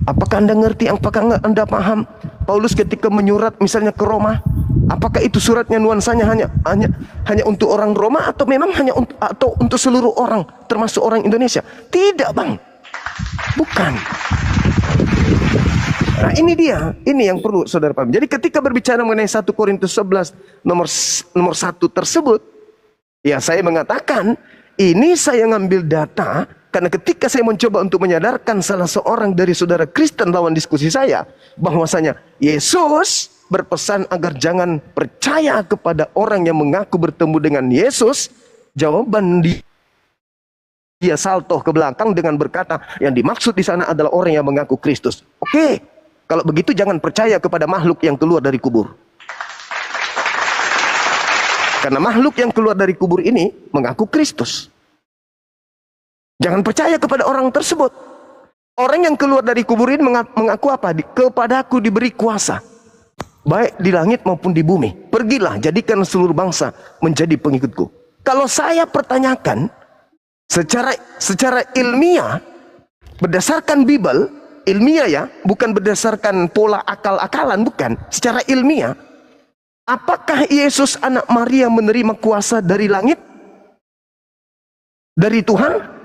Apakah Anda ngerti? Apakah Anda paham? Paulus ketika menyurat misalnya ke Roma, apakah itu suratnya nuansanya hanya untuk orang Roma atau memang hanya untuk seluruh orang termasuk orang Indonesia? Tidak, Bang. Bukan. Nah, ini yang perlu saudara paham. Jadi ketika berbicara mengenai 1 Korintus 11 nomor 1 tersebut, ya saya mengatakan ini saya ngambil data karena ketika saya mencoba untuk menyadarkan salah seorang dari saudara Kristen lawan diskusi saya bahwasanya Yesus berpesan agar jangan percaya kepada orang yang mengaku bertemu dengan Yesus, jawaban dia salto ke belakang dengan berkata yang dimaksud di sana adalah orang yang mengaku Kristus. Oke, kalau begitu jangan percaya kepada makhluk yang keluar dari kubur. Karena makhluk yang keluar dari kubur ini mengaku Kristus. Jangan percaya kepada orang tersebut. Orang yang keluar dari kubur ini mengaku apa? Kepadaku diberi kuasa, baik di langit maupun di bumi. Pergilah, jadikan seluruh bangsa menjadi pengikutku. Kalau saya pertanyakan secara ilmiah, berdasarkan Bible, ilmiah ya, bukan berdasarkan pola akal-akalan, bukan. Secara ilmiah, apakah Yesus anak Maria menerima kuasa dari langit? Dari Tuhan?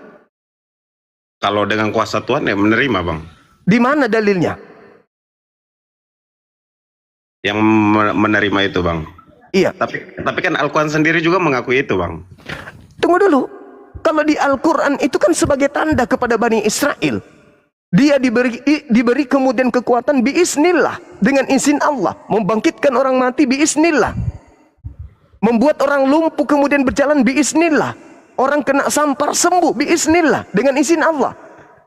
Kalau dengan kuasa Tuhan ya menerima, Bang. Di mana dalilnya? Yang menerima itu, Bang. Iya. Tapi kan Al-Quran sendiri juga mengakui itu, Bang. Tunggu dulu. Kalau di Al-Quran itu kan sebagai tanda kepada Bani Israel. Dia diberi kemudian kekuatan biiznillah. Dengan izin Allah. Membangkitkan orang mati biiznillah. Membuat orang lumpuh kemudian berjalan biiznillah. Orang kena sampar sembuh biiznillah. Dengan izin Allah.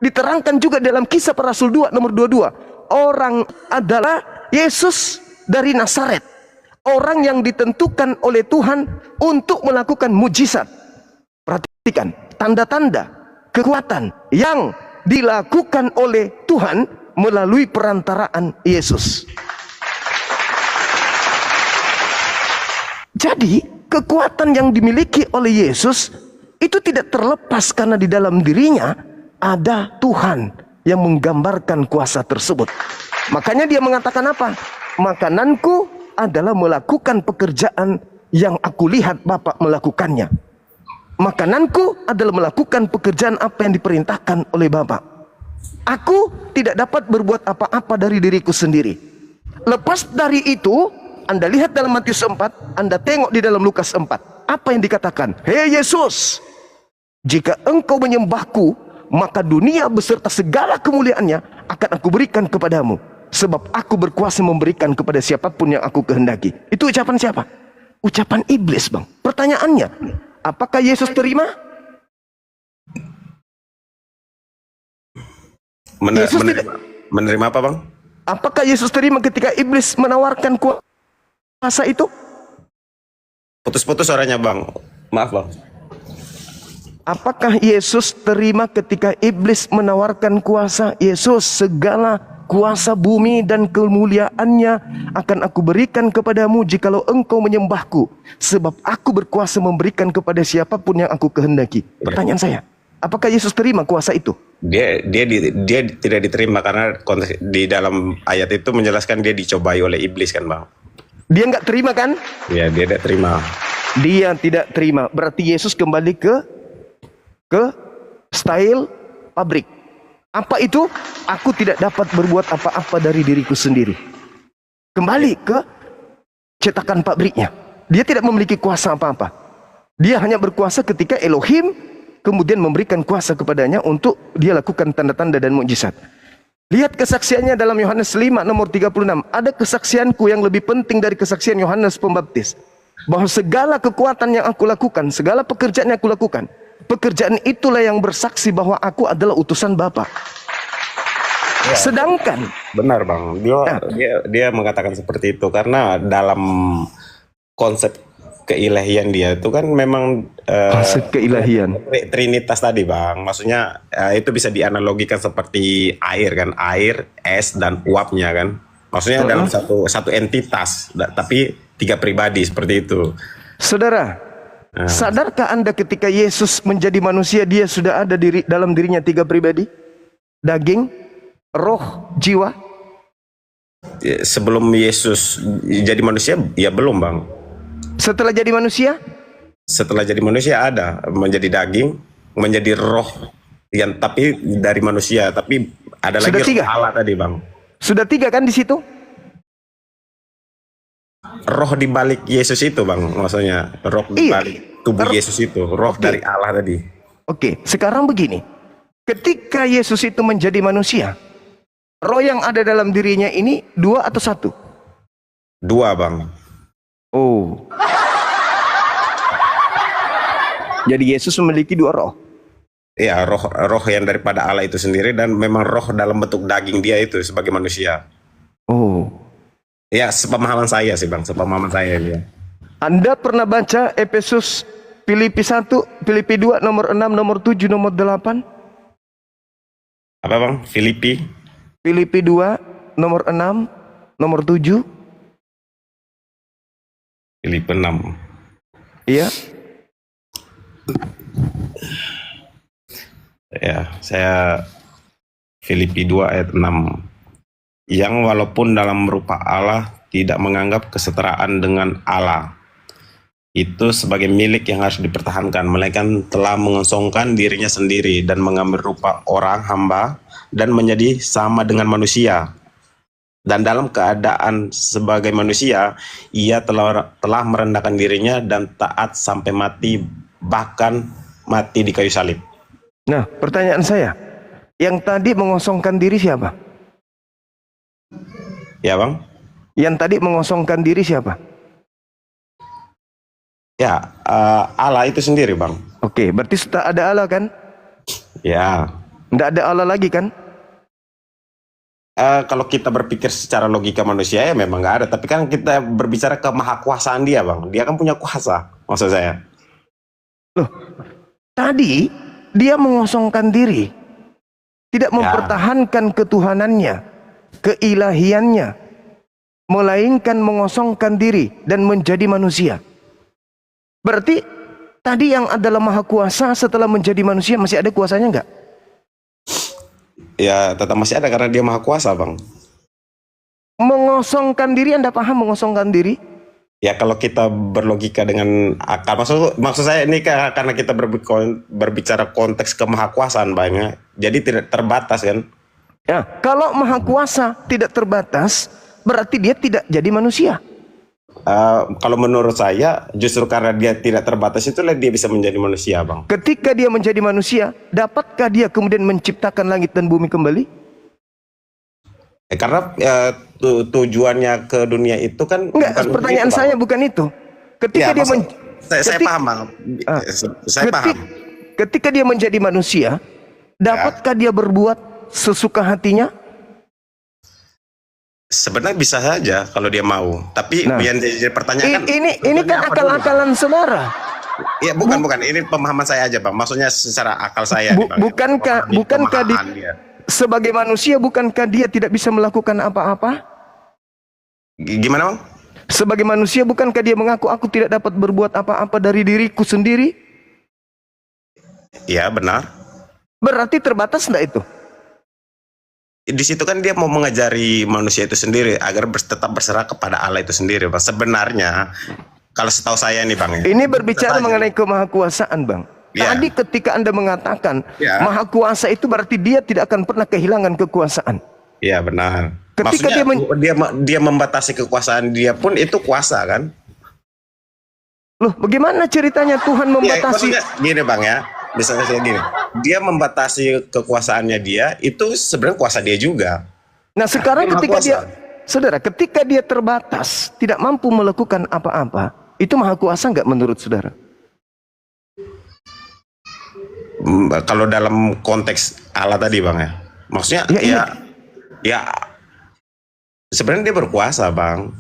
Diterangkan juga dalam Kisah Para Rasul 2 nomor 22. Orang adalah Yesus dari Nazaret. Orang yang ditentukan oleh Tuhan untuk melakukan mujizat. Perhatikan, tanda-tanda kekuatan yang dilakukan oleh Tuhan melalui perantaraan Yesus. Jadi, kekuatan yang dimiliki oleh Yesus itu tidak terlepas karena di dalam dirinya ada Tuhan yang menggambarkan kuasa tersebut. Makanya dia mengatakan apa? Makananku adalah melakukan pekerjaan yang aku lihat Bapa melakukannya. Makananku adalah melakukan pekerjaan apa yang diperintahkan oleh Bapa. Aku tidak dapat berbuat apa-apa dari diriku sendiri. Lepas dari itu, Anda lihat dalam Matius 4, Anda tengok di dalam Lukas 4. Apa yang dikatakan? Hei Yesus, jika engkau menyembahku, maka dunia beserta segala kemuliaannya akan aku berikan kepadamu. Sebab aku berkuasa memberikan kepada siapapun yang aku kehendaki. Itu ucapan siapa? Ucapan iblis, Bang. Pertanyaannya, apakah Yesus terima? Menerima apa, Bang? Apakah Yesus terima ketika iblis menawarkan kuasa itu? Putus-putus suaranya, Bang. Maaf, Bang. Apakah Yesus terima ketika iblis menawarkan kuasa? Yesus, segala kuasa bumi dan kemuliaannya akan aku berikan kepadamu jikalau engkau menyembahku. Sebab aku berkuasa memberikan kepada siapapun yang aku kehendaki. Pertanyaan saya, apakah Yesus terima kuasa itu? Dia tidak diterima karena di dalam ayat itu menjelaskan dia dicobai oleh iblis kan, Bang. Dia nggak terima kan? Ya, dia tidak terima. Dia tidak terima. Berarti Yesus kembali ke style pabrik. Apa itu? Aku tidak dapat berbuat apa-apa dari diriku sendiri. Kembali ke cetakan pabriknya. Dia tidak memiliki kuasa apa-apa. Dia hanya berkuasa ketika Elohim kemudian memberikan kuasa kepadanya untuk dia lakukan tanda-tanda dan mukjizat. Lihat kesaksiannya dalam Yohanes 5 nomor 36. Ada kesaksianku yang lebih penting dari kesaksian Yohanes Pembaptis. Bahwa segala kekuatan yang aku lakukan, segala pekerjaan yang aku lakukan, pekerjaan itulah yang bersaksi bahwa aku adalah utusan Bapa. Ya. Sedangkan benar, Bang. Dia mengatakan seperti itu karena dalam konsep keilahian dia itu kan memang Maksud keilahian. Trinitas tadi bang, maksudnya itu bisa dianalogikan seperti air kan, air, es dan uapnya kan, maksudnya dalam satu entitas, tapi tiga pribadi seperti itu. Saudara, sadarkah Anda ketika Yesus menjadi manusia, dia sudah ada dalam dirinya tiga pribadi? Daging, roh, jiwa. Sebelum Yesus jadi manusia, ya belum bang. Setelah jadi manusia? Setelah jadi manusia ada, menjadi daging, menjadi roh, yang tapi dari manusia, tapi ada Sudah lagi tiga? roh Allah tadi bang. Sudah tiga kan di situ? Roh di balik Yesus itu bang, maksudnya roh di Iya. balik tubuh Yesus itu, roh dari Allah tadi. Oke, sekarang begini. Ketika Yesus itu menjadi manusia, roh yang ada dalam dirinya ini dua atau satu? Dua bang. Oh. Jadi Yesus memiliki dua roh. Ya, roh yang daripada Allah itu sendiri, dan memang roh dalam bentuk daging dia itu sebagai manusia. Oh. Ya, sepemahaman saya sih bang, sepemahaman saya ini ya. Anda pernah baca Efesus, Filipi 1, Filipi 2, nomor 6, nomor 7, nomor 8? Apa bang? Filipi? Filipi 2, nomor 6, nomor 7? Filipi 6. Iya. Ya, saya Filipi 2 ayat 6. Yang walaupun dalam rupa Allah tidak menganggap kesetaraan dengan Allah itu sebagai milik yang harus dipertahankan, melainkan telah mengosongkan dirinya sendiri dan mengambil rupa orang hamba dan menjadi sama dengan manusia. Dan dalam keadaan sebagai manusia, ia telah merendahkan dirinya dan taat sampai mati, bahkan mati di kayu salib. Nah, pertanyaan saya, yang tadi mengosongkan diri siapa? Ya bang? Yang tadi mengosongkan diri siapa? Ya, Allah itu sendiri bang. Oke, berarti sudah ada Allah kan? Ya. Tidak ada Allah lagi kan? Kalau kita berpikir secara logika manusia ya memang nggak ada. Tapi kan kita berbicara ke mahakuasaan dia bang. Dia kan punya kuasa, maksud saya. Loh, tadi dia mengosongkan diri, tidak mempertahankan ketuhanannya, keilahiannya, melainkan mengosongkan diri dan menjadi manusia. Berarti tadi yang adalah maha kuasa setelah menjadi manusia masih ada kuasanya enggak? Ya tetap masih ada karena dia maha kuasa bang. Mengosongkan diri, Anda paham mengosongkan diri? Ya kalau kita berlogika dengan akal, maksud saya ini karena kita berbicara konteks kemahakuasaan banyak, jadi tidak terbatas kan? Ya, kalau maha kuasa tidak terbatas, berarti dia tidak jadi manusia. Kalau menurut saya justru karena dia tidak terbatas itulah dia bisa menjadi manusia bang. Ketika dia menjadi manusia, dapatkah dia kemudian menciptakan langit dan bumi kembali? Karena tujuannya ke dunia itu kan enggak, pertanyaan saya bukan itu. Ketika ya, dia saya paham bang. Saya paham. Ketika dia menjadi manusia, dapatkah dia berbuat sesuka hatinya? Sebenarnya bisa saja kalau dia mau, tapi yang jadi pertanyaan ini kan akal-akalan saudara. Ya bukan, ini pemahaman saya aja bang. Maksudnya secara akal saya. Bukankah sebagai manusia bukankah dia tidak bisa melakukan apa-apa? Gimana bang? Sebagai manusia bukankah dia mengaku aku tidak dapat berbuat apa-apa dari diriku sendiri? Ya benar. Berarti terbatas enggak itu? Di situ kan dia mau mengajari manusia itu sendiri agar tetap berserah kepada Allah itu sendiri bang. Sebenarnya kalau setahu saya nih bang. Ini berbicara mengenai kemahakuasaan bang. Ya. Tadi ketika Anda mengatakan maha kuasa itu berarti dia tidak akan pernah kehilangan kekuasaan. Iya benar. Ketika maksudnya dia membatasi kekuasaan dia pun itu kuasa kan? Loh, bagaimana ceritanya Tuhan membatasi? Ya, gini bang ya, misalnya kayak gini, dia membatasi kekuasaannya dia itu sebenarnya kuasa dia juga. Nah sekarang ketika ketika dia terbatas, tidak mampu melakukan apa-apa, itu maha kuasa nggak menurut saudara? Kalau dalam konteks Allah tadi bang ya, maksudnya ya sebenarnya dia berkuasa bang.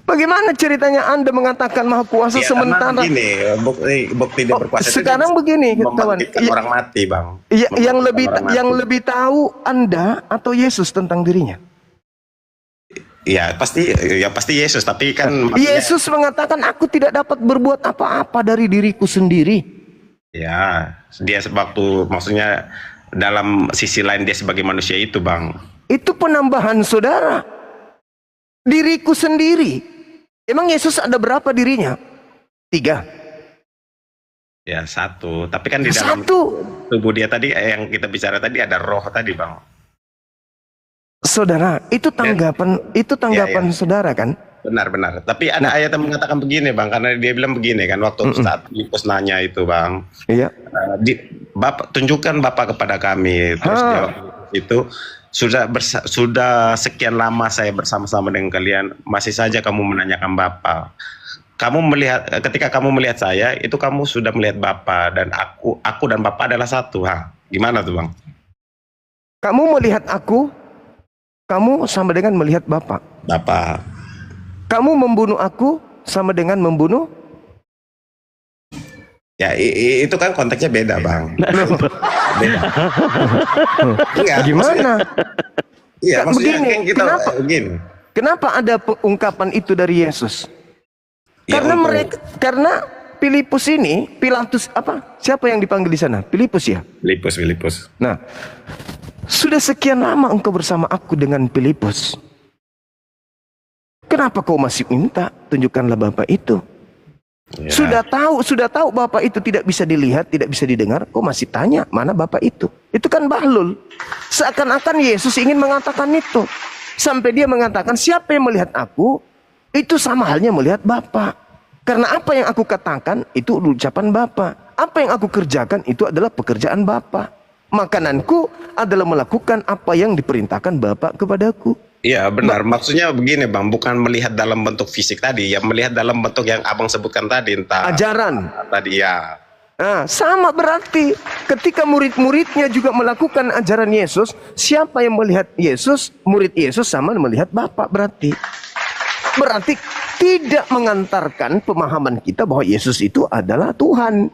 Bagaimana ceritanya Anda mengatakan maha kuasa Ya, karena sementara begini, bukti dia berkuasa itu sekarang begini kawan. membangkitkan orang mati, Bang. Yang Membangkitkan orang yang mati. lebih tahu Anda atau Yesus tentang dirinya? Ya pasti Yesus, tapi kan maksudnya, Yesus mengatakan aku tidak dapat berbuat apa-apa dari diriku sendiri. ya dia waktu maksudnya dalam sisi lain dia sebagai manusia itu, Bang. Itu penambahan saudara. Diriku sendiri. Emang Yesus ada berapa dirinya? 3. Ya satu, tapi kan di dalam 1. tubuh dia tadi yang kita bicara tadi ada roh tadi, Bang. Saudara, itu tanggapan Ya. saudara kan? Benar. Tapi ada ayat yang mengatakan begini, Bang, karena dia bilang begini kan waktu saat Filipus nanya itu, Bang. Iya. Bapak tunjukkan Bapak kepada kami. Terus jawab itu sudah sekian lama saya bersama-sama dengan kalian, masih saja kamu menanyakan Bapak. Ketika kamu melihat saya, itu kamu sudah melihat Bapa, dan aku dan Bapa adalah satu. Gimana tuh, Bang? Kamu melihat aku, kamu sama dengan melihat Bapa. Bapa. Kamu membunuh aku sama dengan membunuh. Ya itu kan konteksnya beda, Bang. Beda. Enggak, Gimana? Iya, maksudnya Begini, kan kita kenapa? begini. Kenapa ada ungkapan itu dari Yesus? Ya, Karena Filipus ini, Pilatus apa? Siapa yang dipanggil di sana? Filipus ya. Filipus. Nah, sudah sekian lama engkau bersama aku dengan Filipus. Kenapa kau masih minta tunjukkanlah Bapa itu? Ya. Sudah tahu Bapa itu tidak bisa dilihat, tidak bisa didengar, kau masih tanya mana Bapa itu? Itu kan bahlul. Seakan-akan Yesus ingin mengatakan itu. Sampai dia mengatakan siapa yang melihat aku, itu sama halnya melihat Bapa. Karena apa yang aku katakan itu ucapan Bapa. Apa yang aku kerjakan itu adalah pekerjaan Bapa. Makananku adalah melakukan apa yang diperintahkan Bapa kepadaku. Iya benar, maksudnya begini, Bang, bukan melihat dalam bentuk fisik tadi, ya melihat dalam bentuk yang Abang sebutkan tadi, entah Ajaran. tadi ya. Nah, sama berarti ketika murid-muridnya juga melakukan ajaran Yesus, siapa yang melihat Yesus? Murid Yesus sama melihat Bapa berarti. Berarti tidak mengantarkan pemahaman kita bahwa Yesus itu adalah Tuhan.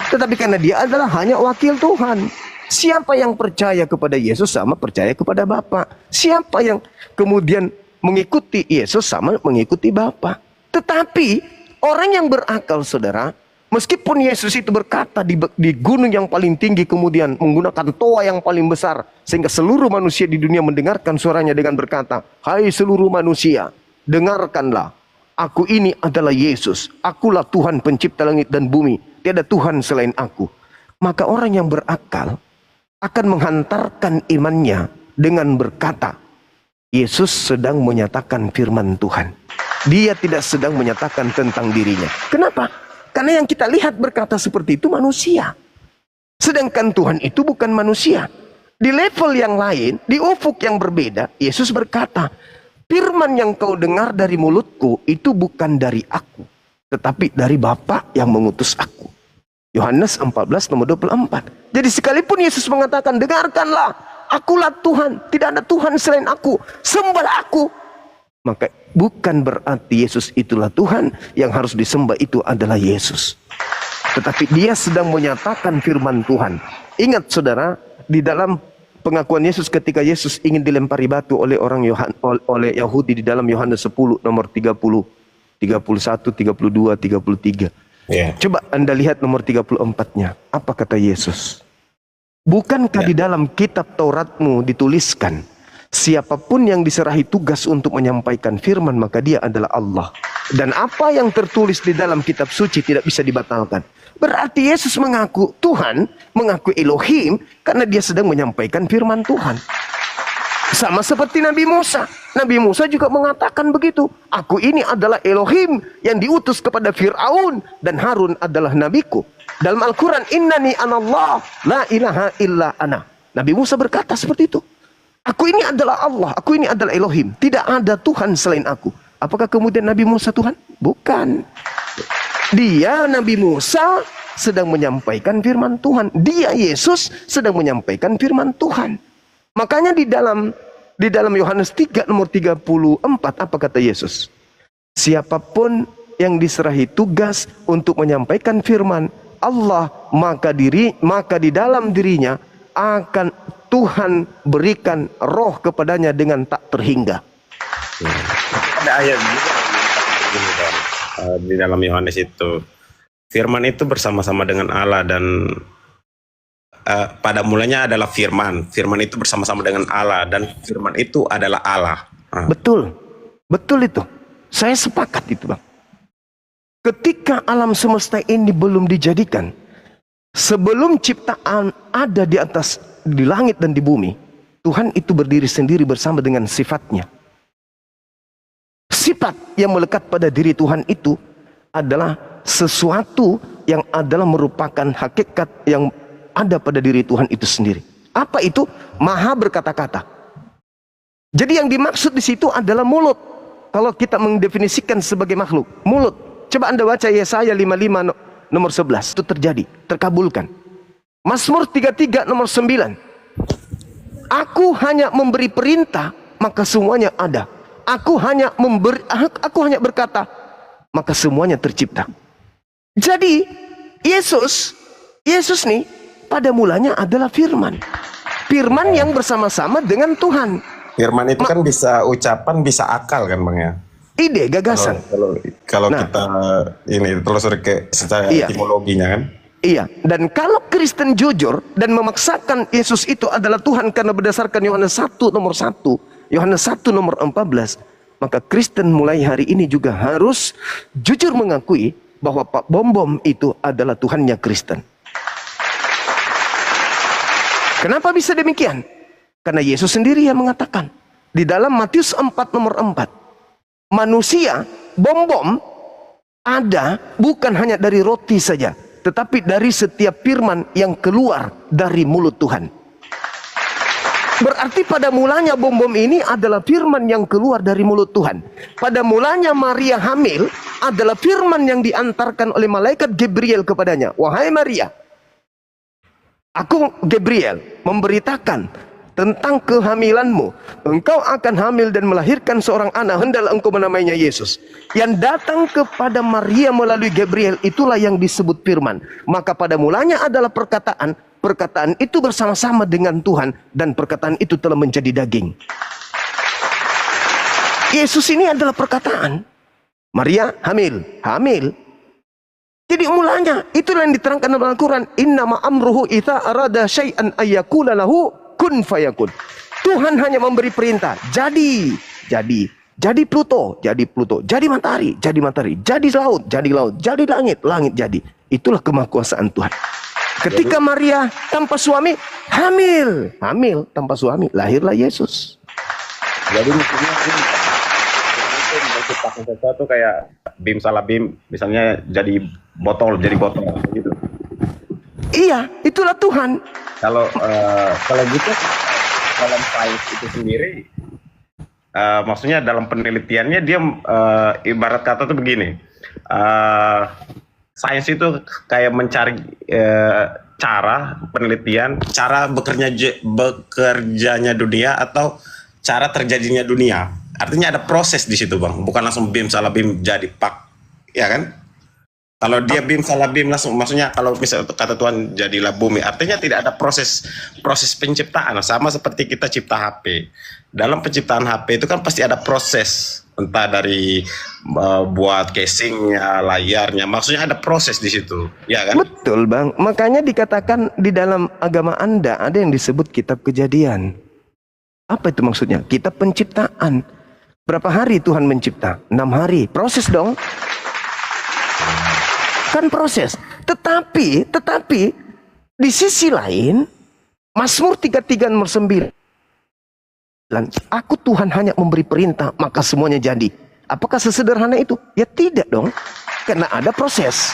Tetapi karena dia adalah hanya wakil Tuhan. Siapa yang percaya kepada Yesus sama percaya kepada Bapa. Siapa yang kemudian mengikuti Yesus sama mengikuti Bapa. Tetapi orang yang berakal, saudara, meskipun Yesus itu berkata di gunung yang paling tinggi, kemudian menggunakan toa yang paling besar, sehingga seluruh manusia di dunia mendengarkan suaranya dengan berkata, hai seluruh manusia, dengarkanlah, aku ini adalah Yesus, akulah Tuhan pencipta langit dan bumi, tiada Tuhan selain aku. Maka orang yang berakal akan menghantarkan imannya dengan berkata, Yesus sedang menyatakan firman Tuhan. Dia tidak sedang menyatakan tentang dirinya. Kenapa? Karena yang kita lihat berkata seperti itu manusia. Sedangkan Tuhan itu bukan manusia. Di level yang lain, di ufuk yang berbeda, Yesus berkata, firman yang kau dengar dari mulutku itu bukan dari aku, tetapi dari Bapa yang mengutus aku. Yohanes 14 nomor 24. Jadi sekalipun Yesus mengatakan, dengarkanlah, akulah Tuhan, tidak ada Tuhan selain aku, sembahlah aku. Maka bukan berarti Yesus itulah Tuhan, yang harus disembah itu adalah Yesus. Tetapi dia sedang menyatakan firman Tuhan. Ingat saudara, di dalam pengakuan Yesus ketika Yesus ingin dilempari batu oleh oleh Yahudi di dalam Yohanes 10 nomor 30, 31, 32, 33. Yeah. Coba Anda lihat nomor 34-nya. Apa kata Yesus? Bukankah di dalam kitab Tauratmu dituliskan, siapapun yang diserahi tugas untuk menyampaikan firman, maka dia adalah Allah. Dan apa yang tertulis di dalam kitab suci tidak bisa dibatalkan. Berarti Yesus mengaku Tuhan, mengaku Elohim, karena dia sedang menyampaikan firman Tuhan. Sama seperti Nabi Musa. Nabi Musa juga mengatakan begitu. Aku ini adalah Elohim yang diutus kepada Fir'aun, dan Harun adalah nabiku. Dalam Al-Quran, innani anallah, la ilaha illa ana. Nabi Musa berkata seperti itu. Aku ini adalah Allah, aku ini adalah Elohim. Tidak ada Tuhan selain aku. Apakah kemudian Nabi Musa Tuhan? Bukan. Dia, Nabi Musa, sedang menyampaikan firman Tuhan. Dia, Yesus, sedang menyampaikan firman Tuhan. Makanya di dalam Yohanes 3 nomor 34 apa kata Yesus? Siapapun yang diserahi tugas untuk menyampaikan firman Allah, maka di dalam dirinya akan Tuhan berikan roh kepadanya dengan tak terhingga. Ada ayat juga begini, Bang. Di dalam Yohanes itu, firman itu bersama-sama dengan Allah, dan pada mulanya adalah firman. Firman itu bersama-sama dengan Allah, dan firman itu adalah Allah. Betul, betul itu. Saya sepakat itu, Bang. Ketika alam semesta ini belum dijadikan, sebelum ciptaan ada di langit dan di bumi, Tuhan itu berdiri sendiri bersama dengan sifatnya. Sifat yang melekat pada diri Tuhan itu adalah sesuatu yang adalah merupakan hakikat yang ada pada diri Tuhan itu sendiri. Apa itu? Maha berkata-kata. Jadi yang dimaksud di situ adalah mulut. Kalau kita mendefinisikan sebagai makhluk, mulut. Coba Anda baca Yesaya 55 nomor 11. Itu terjadi, terkabulkan. Mazmur 33 nomor 9. Aku hanya memberi perintah, maka semuanya ada. Aku hanya berkata, maka semuanya tercipta. Jadi Yesus nih pada mulanya adalah firman. Firman yang bersama-sama dengan Tuhan. Firman itu kan bisa ucapan, bisa akal kan, Bang, ya? Ide, gagasan. Kalau kita ini telusuri ke secara etimologinya kan? Iya, dan kalau Kristen jujur dan memaksakan Yesus itu adalah Tuhan karena berdasarkan Yohanes 1 nomor 1, Yohanes 1 nomor 14, maka Kristen mulai hari ini juga harus jujur mengakui bahwa Pak Bom itu adalah Tuhannya Kristen. Kenapa bisa demikian? Karena Yesus sendiri yang mengatakan di dalam Matius 4 nomor 4, manusia, bom ada bukan hanya dari roti saja, tetapi dari setiap firman yang keluar dari mulut Tuhan. Berarti pada mulanya bom ini adalah firman yang keluar dari mulut Tuhan. Pada mulanya Maria hamil adalah firman yang diantarkan oleh malaikat Gabriel kepadanya. Wahai Maria, aku Gabriel memberitakan tentang kehamilanmu. Engkau akan hamil dan melahirkan seorang anak, hendaklah engkau menamainya Yesus. Yang datang kepada Maria melalui Gabriel itulah yang disebut firman. Maka pada mulanya adalah perkataan. Perkataan itu bersama-sama dengan Tuhan, dan perkataan itu telah menjadi daging. Yesus ini adalah perkataan. Maria hamil. Jadi mulanya itulah yang diterangkan dalam Al-Quran. Innama amruhu idza arada syai'an ayyakula lahu kun fayakun. Tuhan hanya memberi perintah, jadi Pluto, jadi matahari, jadi laut, jadi langit, jadi. Itulah kemahakuasaan Tuhan. Ketika Maria tanpa suami hamil tanpa suami, lahirlah Yesus. Jadi menciptakan sesuatu kayak bim salah bim, misalnya jadi botol gitu. Iya, itulah Tuhan. Kalau gitu dalam sains itu sendiri, maksudnya dalam penelitiannya dia ibarat kata tuh begini, sains itu kayak mencari cara penelitian, cara bekerjanya dunia atau cara terjadinya dunia. Artinya ada proses di situ, Bang. Bukan langsung bim salah bim jadi pak, ya kan? Kalau dia bim salah bim langsung, maksudnya kalau misalnya kata Tuhan jadilah bumi, artinya tidak ada proses penciptaan. Sama seperti kita cipta HP. Dalam penciptaan HP itu kan pasti ada proses, entah dari buat casingnya, layarnya, maksudnya ada proses di situ, ya kan? Betul, Bang. Makanya dikatakan di dalam agama Anda ada yang disebut kitab Kejadian. Apa itu maksudnya? Kitab penciptaan. Berapa hari Tuhan mencipta? 6 hari. Proses dong. Kan proses. Tetapi di sisi lain, Mazmur 33 nomor 9, aku Tuhan hanya memberi perintah, maka semuanya jadi. Apakah sesederhana itu? Ya tidak dong. Karena ada proses.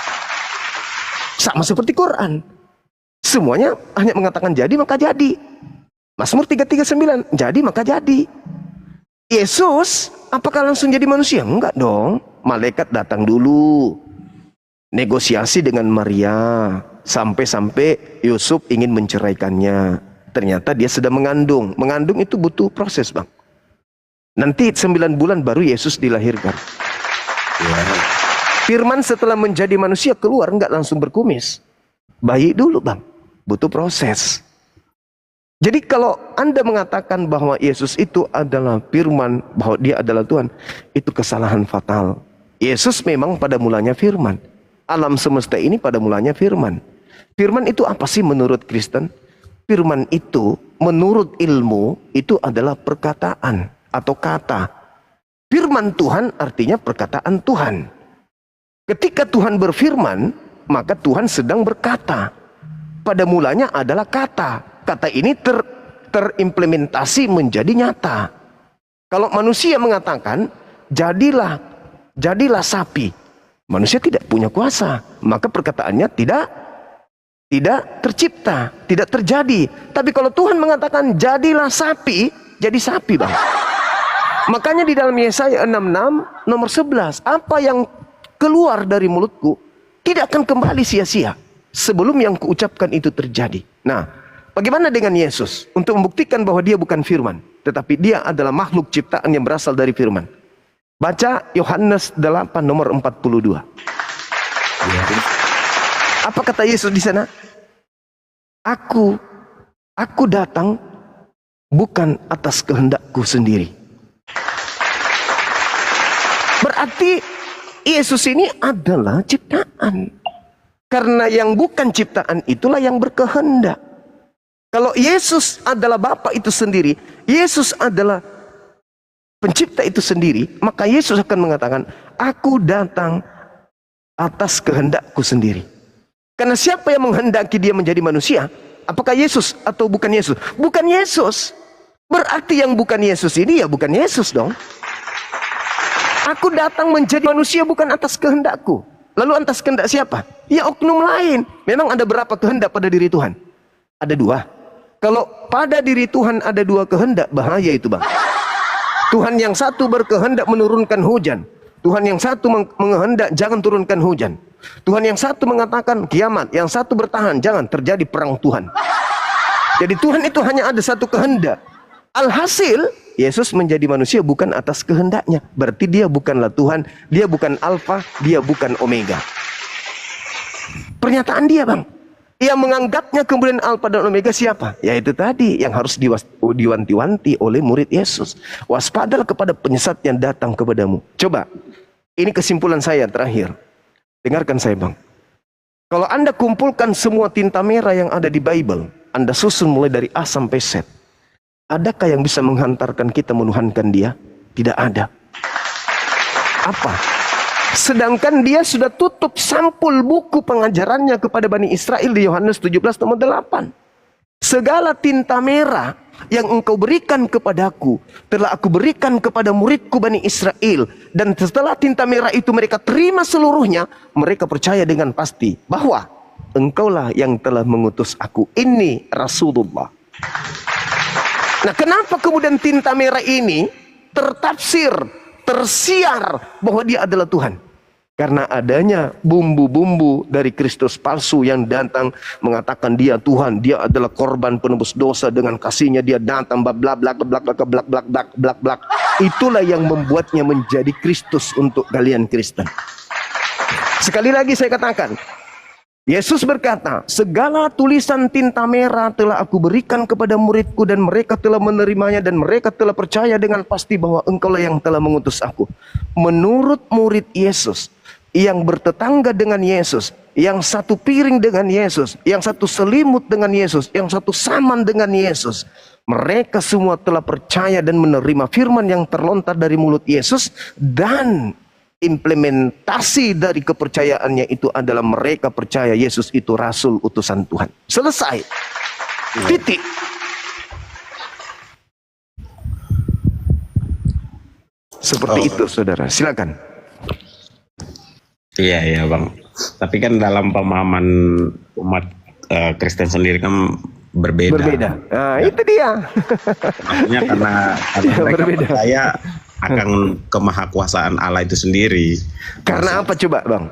Sama seperti Quran. Semuanya hanya mengatakan jadi maka jadi. Mazmur 339, jadi maka jadi. Yesus apakah langsung jadi manusia? Enggak dong. Malaikat datang dulu, negosiasi dengan Maria, sampai Yusuf ingin menceraikannya. Ternyata dia sedang mengandung. Mengandung itu butuh proses, Bang. Nanti 9 bulan baru Yesus dilahirkan. Firman setelah menjadi manusia keluar nggak langsung berkumis. Bayi dulu bang, butuh proses. Jadi kalau Anda mengatakan bahwa Yesus itu adalah firman, bahwa dia adalah Tuhan, itu kesalahan fatal. Yesus memang pada mulanya firman. Alam semesta ini pada mulanya firman. Firman itu apa sih menurut Kristen? Firman itu menurut ilmu itu adalah perkataan atau kata. Firman Tuhan artinya perkataan Tuhan. Ketika Tuhan berfirman, maka Tuhan sedang berkata. Pada mulanya adalah kata. Kata ini terimplementasi menjadi nyata. Kalau manusia mengatakan, jadilah sapi. Manusia tidak punya kuasa. Maka perkataannya tidak tercipta, tidak terjadi. Tapi kalau Tuhan mengatakan, jadilah sapi, jadi sapi bang. Makanya di dalam Yesaya 66 nomor 11, apa yang keluar dari mulutku tidak akan kembali sia-sia sebelum yang kuucapkan itu terjadi. Nah, bagaimana dengan Yesus untuk membuktikan bahwa dia bukan firman, tetapi dia adalah makhluk ciptaan yang berasal dari firman? Baca Yohanes 8 nomor 42. Apa kata Yesus di sana? Aku datang bukan atas kehendakku sendiri. Berarti Yesus ini adalah ciptaan. Karena yang bukan ciptaan itulah yang berkehendak. Kalau Yesus adalah Bapa itu sendiri, Yesus adalah pencipta itu sendiri, maka Yesus akan mengatakan, aku datang atas kehendakku sendiri. Karena siapa yang menghendaki dia menjadi manusia? Apakah Yesus atau bukan Yesus? Bukan Yesus. Berarti yang bukan Yesus ini ya bukan Yesus dong. Aku datang menjadi manusia bukan atas kehendakku. Lalu atas kehendak siapa? Ya oknum lain. Memang ada berapa kehendak pada diri Tuhan? Ada 2. Kalau pada diri Tuhan ada 2 kehendak, bahaya itu bang. Tuhan yang satu berkehendak menurunkan hujan. Tuhan yang satu menghendak jangan turunkan hujan. Tuhan yang satu mengatakan kiamat. Yang satu bertahan jangan terjadi perang Tuhan. Jadi Tuhan itu hanya ada satu kehendak. Alhasil Yesus menjadi manusia bukan atas kehendaknya. Berarti dia bukanlah Tuhan. Dia bukan Alfa. Dia bukan Omega. Pernyataan dia bang. Yang menganggapnya kemudian Alfa dan Omega siapa? Yaitu tadi yang harus diwanti-wanti oleh murid Yesus. Waspadalah kepada penyesat yang datang kepadamu. Coba. Ini kesimpulan saya terakhir. Dengarkan saya bang. Kalau Anda kumpulkan semua tinta merah yang ada di Bible. Anda susun mulai dari A sampai Z. Adakah yang bisa menghantarkan kita menuhankan dia? Tidak ada. Apa? Sedangkan dia sudah tutup sampul buku pengajarannya kepada Bani Israel di Yohanes 17 nomor 8. Segala tinta merah yang engkau berikan kepadaku, telah aku berikan kepada muridku Bani Israel. Dan setelah tinta merah itu mereka terima seluruhnya, mereka percaya dengan pasti bahwa engkaulah yang telah mengutus aku. Ini Rasulullah. Nah, kenapa kemudian tinta merah ini tertafsir, tersiar bahwa dia adalah Tuhan? Karena adanya bumbu-bumbu dari Kristus palsu yang datang mengatakan dia Tuhan, dia adalah korban penebus dosa, dengan kasihnya dia datang blak blak blak blak blak blak blak blak blak blak. Itulah yang membuatnya menjadi Kristus untuk kalian Kristen. Sekali lagi saya katakan, Yesus berkata, segala tulisan tinta merah telah aku berikan kepada muridku dan mereka telah menerimanya dan mereka telah percaya dengan pasti bahwa engkaulah yang telah mengutus aku. Menurut murid Yesus yang bertetangga dengan Yesus, yang satu piring dengan Yesus, yang satu selimut dengan Yesus, yang satu saman dengan Yesus, mereka semua telah percaya dan menerima firman yang terlontar dari mulut Yesus, dan implementasi dari kepercayaannya itu adalah mereka percaya Yesus itu Rasul utusan Tuhan. Selesai. Titik. Seperti itu saudara. Silakan. Iya bang. Tapi kan dalam pemahaman umat Kristen sendiri kan berbeda. Nah, itu dia. Maksudnya karena mereka berbeda. percaya akan kemahakuasaan Allah itu sendiri. Karena apa coba bang?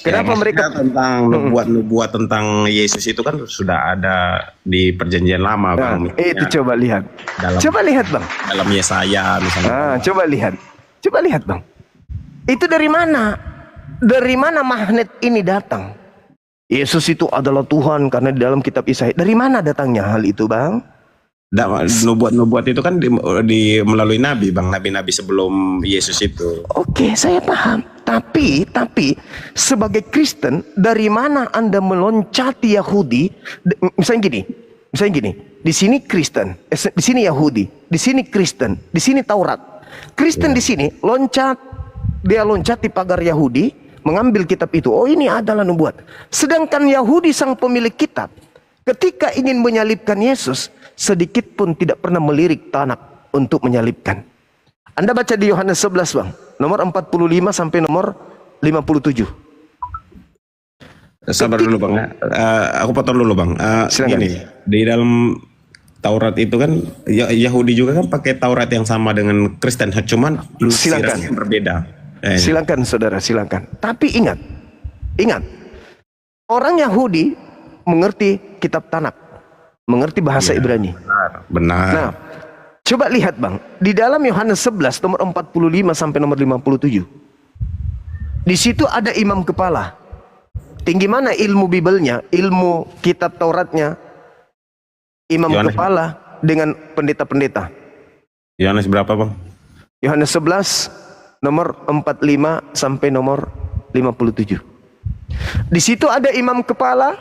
Kenapa mereka tentang nubuat tentang Yesus itu kan sudah ada di perjanjian lama bang. Itu coba lihat. Coba lihat bang. Dalam Yesaya misalnya. Coba lihat bang. Itu dari mana? Dari mana magnet ini datang? Yesus itu adalah Tuhan karena di dalam kitab Yesaya. Dari mana datangnya hal itu, Bang? Nubuat itu kan melalui nabi, Bang, nabi-nabi sebelum Yesus itu. Oke, saya paham. Tapi sebagai Kristen, dari mana Anda meloncati Yahudi? Misalnya gini. Di sini Kristen, di sini Yahudi, di sini Kristen, di sini Taurat. Kristen di sini dia loncati pagar Yahudi, mengambil kitab itu. Oh, ini adalah nubuat. Sedangkan Yahudi sang pemilik kitab, ketika ingin menyalibkan Yesus, sedikit pun tidak pernah melirik tanah untuk menyalibkan. Anda baca di Yohanes 11, Bang, nomor 45 sampai nomor 57. Sabar dulu, Bang. Aku potong dulu, Bang. Silakan. Gini, di dalam Taurat itu kan Yahudi juga kan pakai Taurat yang sama dengan Kristen, cuman Silakan. berbeda. Silakan saudara, silakan. Tapi ingat, orang Yahudi mengerti kitab Tanakh, mengerti bahasa Ibrani. Benar. Nah, coba lihat, Bang, di dalam Yohanes 11 nomor 45 sampai nomor 57. Di situ ada imam kepala. Tinggi mana ilmu Bibelnya, ilmu kitab Tauratnya, imam kepala dengan pendeta-pendeta. Yohanes berapa, Bang? Yohanes 11 nomor 45 sampai nomor 57. Di situ ada imam kepala,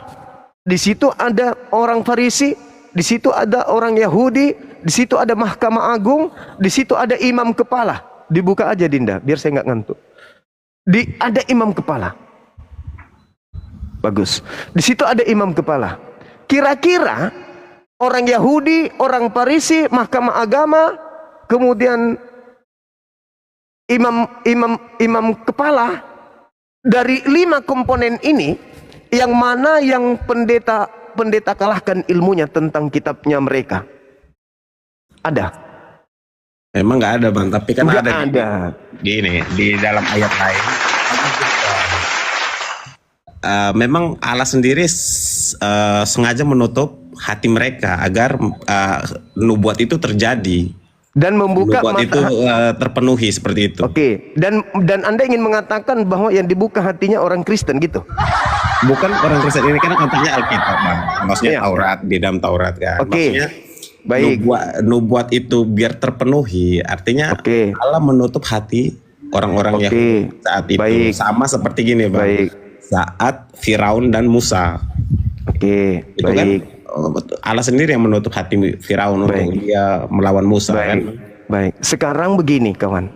di situ ada orang Farisi, di situ ada orang Yahudi, di situ ada Mahkamah Agung, di situ ada imam kepala. Dibuka aja, Dinda, biar saya nggak ngantuk. Ada imam kepala. Bagus. Di situ ada imam kepala. Kira-kira orang Yahudi, orang Farisi, Mahkamah Agama, kemudian imam kepala, dari 5 komponen ini, yang mana yang pendeta kalahkan ilmunya tentang kitabnya mereka? Ada? Emang nggak ada, Bang, tapi kan Nggak ada. Gini, di dalam ayat lain. Memang Allah sendiri sengaja menutup hati mereka agar nubuat itu terjadi. Dan membuka nubuat mata itu terpenuhi seperti itu. Oke, dan Anda ingin mengatakan bahwa yang dibuka hatinya orang Kristen gitu? Bukan orang Kristen, ini kan konteksnya Alkitab, Bang. Maksudnya Taurat, di dalam Taurat kan. Maksudnya baik. Nubuat itu biar terpenuhi, artinya Allah menutup hati orang-orang yang saat itu. Baik. Sama seperti gini, Bang. Baik. Saat Firaun dan Musa. Itu baik. kan Allah sendiri yang menutup hati Firaun untuk dia melawan Musa, kan? Baik. Sekarang begini, kawan.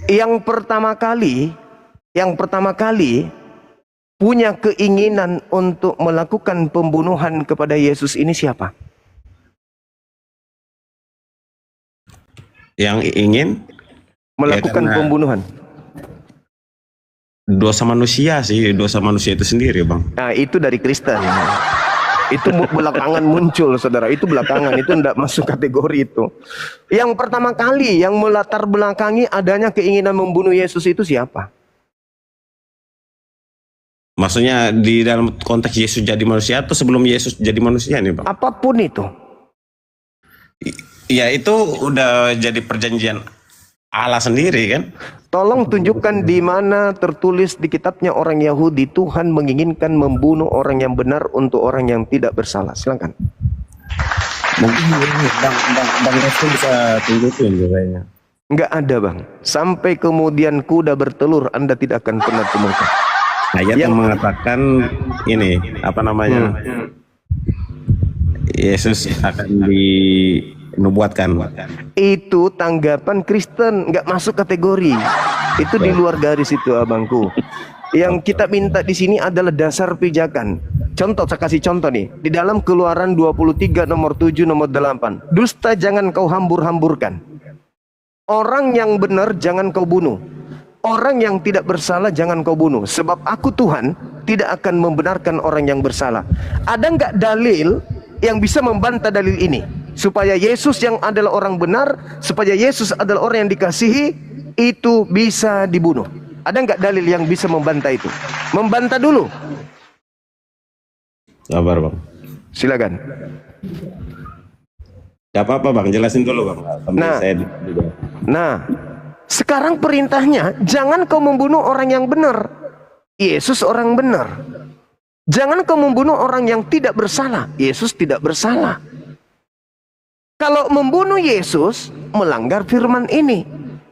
Yang pertama kali punya keinginan untuk melakukan pembunuhan kepada Yesus ini siapa? Yang ingin melakukan pembunuhan. Dosa manusia itu sendiri, Bang. Nah, itu dari Kristen. Itu belakangan muncul, saudara. Itu belakangan, itu tidak masuk kategori itu. Yang pertama kali yang melatar belakangi adanya keinginan membunuh Yesus itu siapa? Maksudnya di dalam konteks Yesus jadi manusia atau sebelum Yesus jadi manusia nih, Bang? Apapun itu. Ya itu udah jadi perjanjian Allah sendiri, kan? Tolong tunjukkan di mana tertulis di kitabnya orang Yahudi Tuhan menginginkan membunuh orang yang benar untuk orang yang tidak bersalah. Silakan. Mungkin Bang Resto bisa tunjukin kayaknya. Enggak ada, Bang. Sampai kemudian kuda bertelur Anda tidak akan pernah temukan. Ayat yang mengatakan ini apa namanya? Yesus akan dinubuatkan. Itu tanggapan Kristen, nggak masuk kategori. Itu di luar garis itu, abangku. Yang kita minta di sini adalah dasar pijakan. Contoh, saya kasih contoh nih. Di dalam Keluaran 23 nomor 7 nomor 8. Dusta jangan kau hambur-hamburkan. Orang yang benar jangan kau bunuh. Orang yang tidak bersalah jangan kau bunuh. Sebab aku Tuhan tidak akan membenarkan orang yang bersalah. Ada nggak dalil yang bisa membantah dalil ini? Supaya Yesus yang adalah orang benar, supaya Yesus adalah orang yang dikasihi, itu bisa dibunuh. Ada nggak dalil yang bisa membantah itu? Membantah dulu. Sabar, Bang. Silakan. Gak apa-apa, Bang, jelasin dulu, Bang. Nah, Sekarang perintahnya, jangan kau membunuh orang yang benar. Yesus orang benar. Jangan kau membunuh orang yang tidak bersalah. Yesus tidak bersalah. Kalau membunuh Yesus, melanggar firman ini.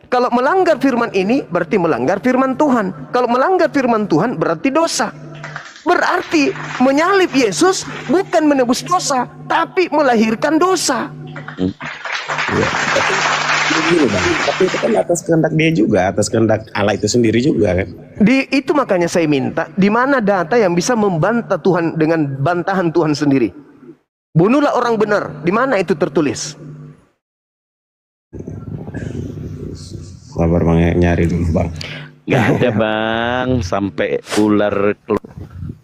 Kalau melanggar firman ini, berarti melanggar firman Tuhan. Kalau melanggar firman Tuhan, berarti dosa. Berarti menyalib Yesus bukan menebus dosa, tapi melahirkan dosa. Begini Bang, tapi itu kan atas kehendak dia juga, atas kehendak Allah itu sendiri juga kan. Itu makanya saya minta, di mana data yang bisa membantah Tuhan dengan bantahan Tuhan sendiri? Bunuhlah orang benar, di mana itu tertulis? Sabar Bang, nyari dulu Bang. Nggak ada Bang, sampai ular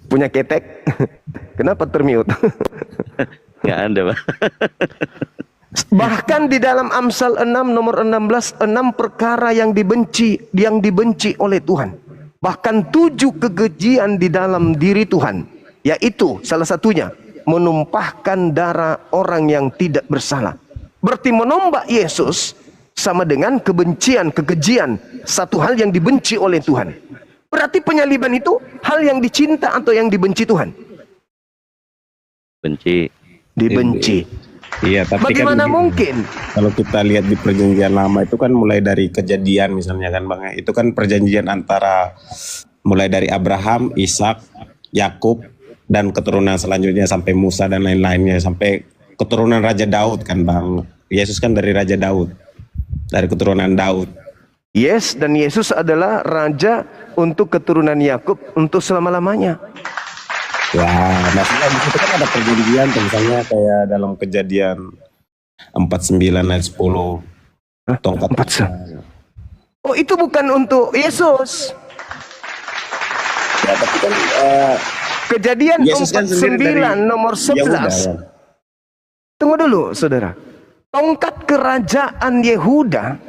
Punya ketek? Kenapa termute? nggak ada Bang. Bahkan di dalam Amsal 6 nomor 16, 6 perkara yang dibenci oleh Tuhan. Bahkan 7 kekejian di dalam diri Tuhan, yaitu salah satunya menumpahkan darah orang yang tidak bersalah. Berarti menombak Yesus sama dengan kebencian, kekejian, satu hal yang dibenci oleh Tuhan. Berarti penyaliban itu hal yang dicinta atau yang dibenci Tuhan? Benci. Dibenci. Iya, tapi Bagaimana kan mungkin? kalau kita lihat di perjanjian lama itu kan mulai dari kejadian misalnya kan Bang, itu kan perjanjian antara mulai dari Abraham, Ishak, Yakub dan keturunan selanjutnya sampai Musa dan lain-lainnya sampai keturunan Raja Daud kan Bang. Yesus kan dari Raja Daud, dari keturunan Daud. Yes, dan Yesus adalah raja untuk keturunan Yakub untuk selama-lamanya. Wah, maksudnya di situ kan ada perjanjian tuh, misalnya kayak dalam kejadian 49 ayat 10 tongkat. 49. Oh, itu bukan untuk Yesus. Ya, tapi kan Kejadian Yesus kan sendiri 49 nomor 11. Yahuda, ya. Tunggu dulu, saudara. Tongkat kerajaan Yehuda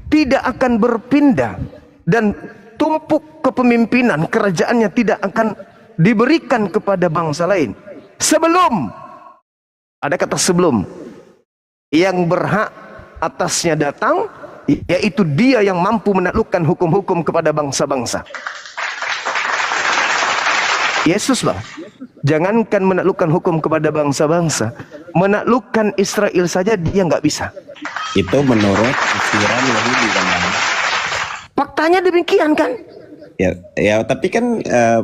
tidak akan berpindah dan tumpuk kepemimpinan kerajaannya tidak akan diberikan kepada bangsa lain sebelum, ada kata sebelum, yang berhak atasnya datang, yaitu dia yang mampu menaklukkan hukum-hukum kepada bangsa-bangsa. Yesus Bang, jangankan menaklukkan hukum kepada bangsa-bangsa, menaklukkan Israel saja dia nggak bisa. Itu menurut tafsiran Yahudi kan Bang. Faktanya demikian kan? Ya, tapi kan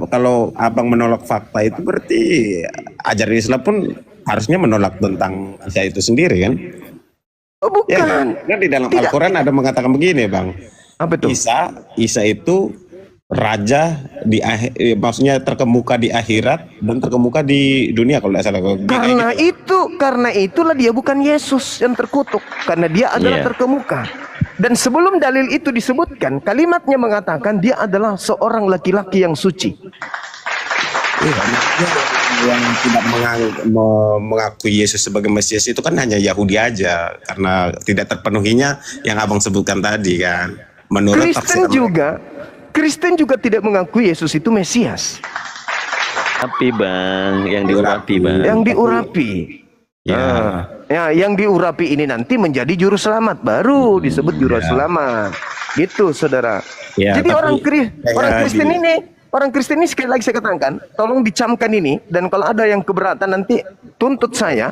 kalau abang menolak fakta itu berarti ajaran Islam pun harusnya menolak tentang Isa itu sendiri kan? Oh, bukan. Ya, kan di dalam Tidak. Al-Quran ada mengatakan begini Bang. Apa itu? Isa itu raja di maksudnya terkemuka di akhirat dan terkemuka di dunia kalau tidak salah. Karena itulah dia bukan Yesus yang terkutuk, karena dia adalah terkemuka. Dan sebelum dalil itu disebutkan, kalimatnya mengatakan dia adalah seorang laki-laki yang suci. Yang tidak mengakui Yesus sebagai Mesias itu kan hanya Yahudi aja, karena tidak terpenuhinya yang abang sebutkan tadi kan. Menurut Kristen juga tidak mengakui Yesus itu Mesias. Tapi Bang, yang diurapi Bang. Yang diurapi. Yang diurapi ini nanti menjadi juru selamat, baru disebut juru selamat. Gitu, saudara. Ya, jadi orang Kristen ini sekali lagi saya katakan, tolong dicamkan ini, dan kalau ada yang keberatan nanti tuntut saya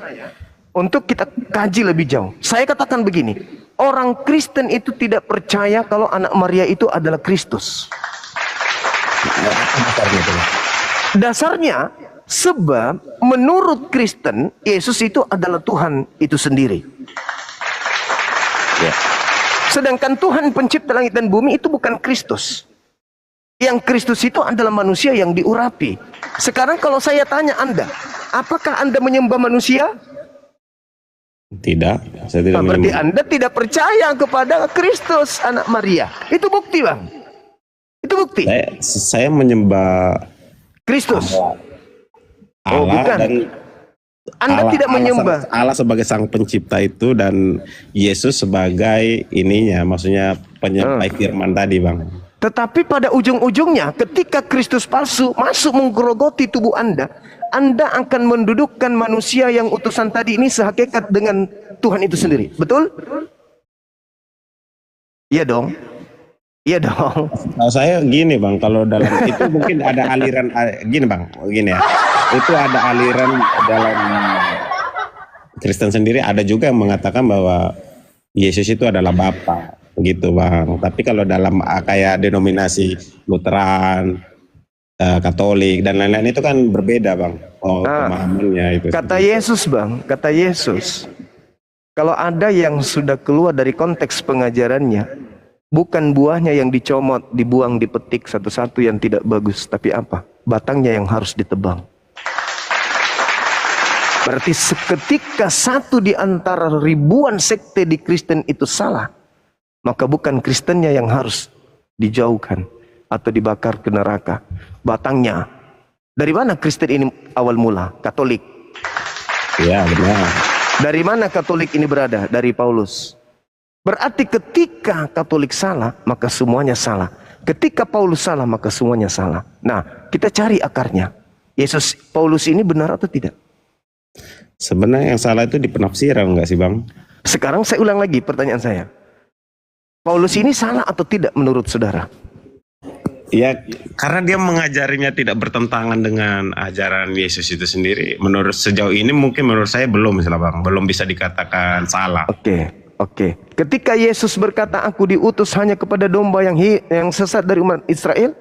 untuk kita kaji lebih jauh. Saya katakan begini, orang Kristen itu tidak percaya kalau anak Maria itu adalah Kristus. Dasarnya sebab menurut Kristen Yesus itu adalah Tuhan itu sendiri. Ya. Sedangkan Tuhan pencipta langit dan bumi itu bukan Kristus. Yang Kristus itu adalah manusia yang diurapi. Sekarang kalau saya tanya Anda, apakah Anda menyembah manusia? Tidak, saya tidak Berarti menyembah. Anda tidak percaya kepada Kristus anak Maria. Itu bukti Bang. Itu bukti. Saya menyembah Kristus. Allah bukan. dan Anda tidak menyembah Allah sebagai sang pencipta itu dan Yesus sebagai ininya, maksudnya penyampai firman tadi Bang. Tetapi pada ujung-ujungnya ketika Kristus palsu masuk menggerogoti tubuh Anda akan mendudukkan manusia yang utusan tadi ini sehakikat dengan Tuhan itu sendiri. Betul? Iya dong. Iya dong. Kalau saya gini bang, kalau dalam itu mungkin ada aliran gini bang, gini ya, itu ada aliran dalam Kristen sendiri, ada juga yang mengatakan bahwa Yesus itu adalah Bapa, gitu bang. Tapi kalau dalam kayak denominasi Lutheran, Katolik dan lain-lain itu kan berbeda bang, pemahamannya itu. Kata Yesus bang, kata Yesus, kalau ada yang sudah keluar dari konteks pengajarannya, bukan buahnya yang dicomot, dibuang, dipetik satu-satu yang tidak bagus, tapi apa? Batangnya yang harus ditebang. Berarti seketika satu di antara ribuan sekte di Kristen itu salah, maka bukan Kristennya yang harus dijauhkan atau dibakar ke neraka. Batangnya. Dari mana Kristen ini awal mula? Katolik. Iya benar. Dari mana Katolik ini berada? Dari Paulus. Berarti ketika Katolik salah, maka semuanya salah. Ketika Paulus salah, maka semuanya salah. Nah, kita cari akarnya. Paulus ini benar atau tidak? Sebenarnya yang salah itu di penafsiran enggak sih bang? Sekarang saya ulang lagi pertanyaan saya. Paulus ini salah atau tidak menurut saudara? Ya, karena dia mengajarinya tidak bertentangan dengan ajaran Yesus itu sendiri. Menurut sejauh ini mungkin menurut saya belum, misalnya bang, belum bisa dikatakan salah. Oke. Ketika Yesus berkata, aku diutus hanya kepada domba yang sesat dari umat Israel,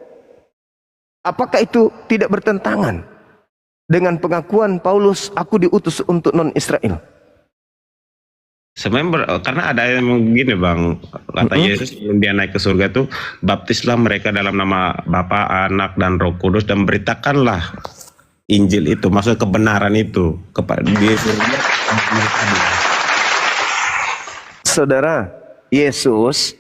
apakah itu tidak bertentangan dengan pengakuan Paulus, aku diutus untuk non-Israel? Sebenarnya karena ada yang begini bang, kata Yesus sebelum dia naik ke surga tuh, baptislah mereka dalam nama Bapa, Anak dan Roh Kudus dan beritakanlah Injil itu, maksud kebenaran itu kepada dia. Saudara, Yesus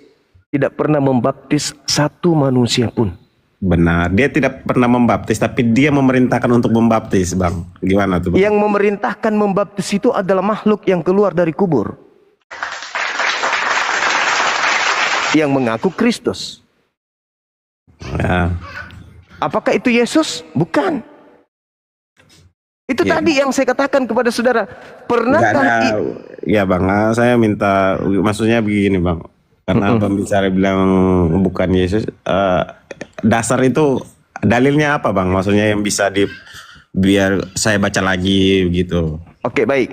tidak pernah membaptis satu manusia pun. Benar, dia tidak pernah membaptis, tapi dia memerintahkan untuk membaptis, bang. Gimana tuh, bang? Yang memerintahkan membaptis itu adalah makhluk yang keluar dari kubur, yang mengaku Kristus. Ya. Apakah itu Yesus? Bukan. Itu Ya. tadi yang saya katakan kepada saudara. Pernahkah? Ya bang, saya minta, maksudnya begini bang, karena pembicara bilang bukan Yesus, dasar itu dalilnya apa bang? Maksudnya yang bisa biar saya baca lagi gitu. Oke, baik.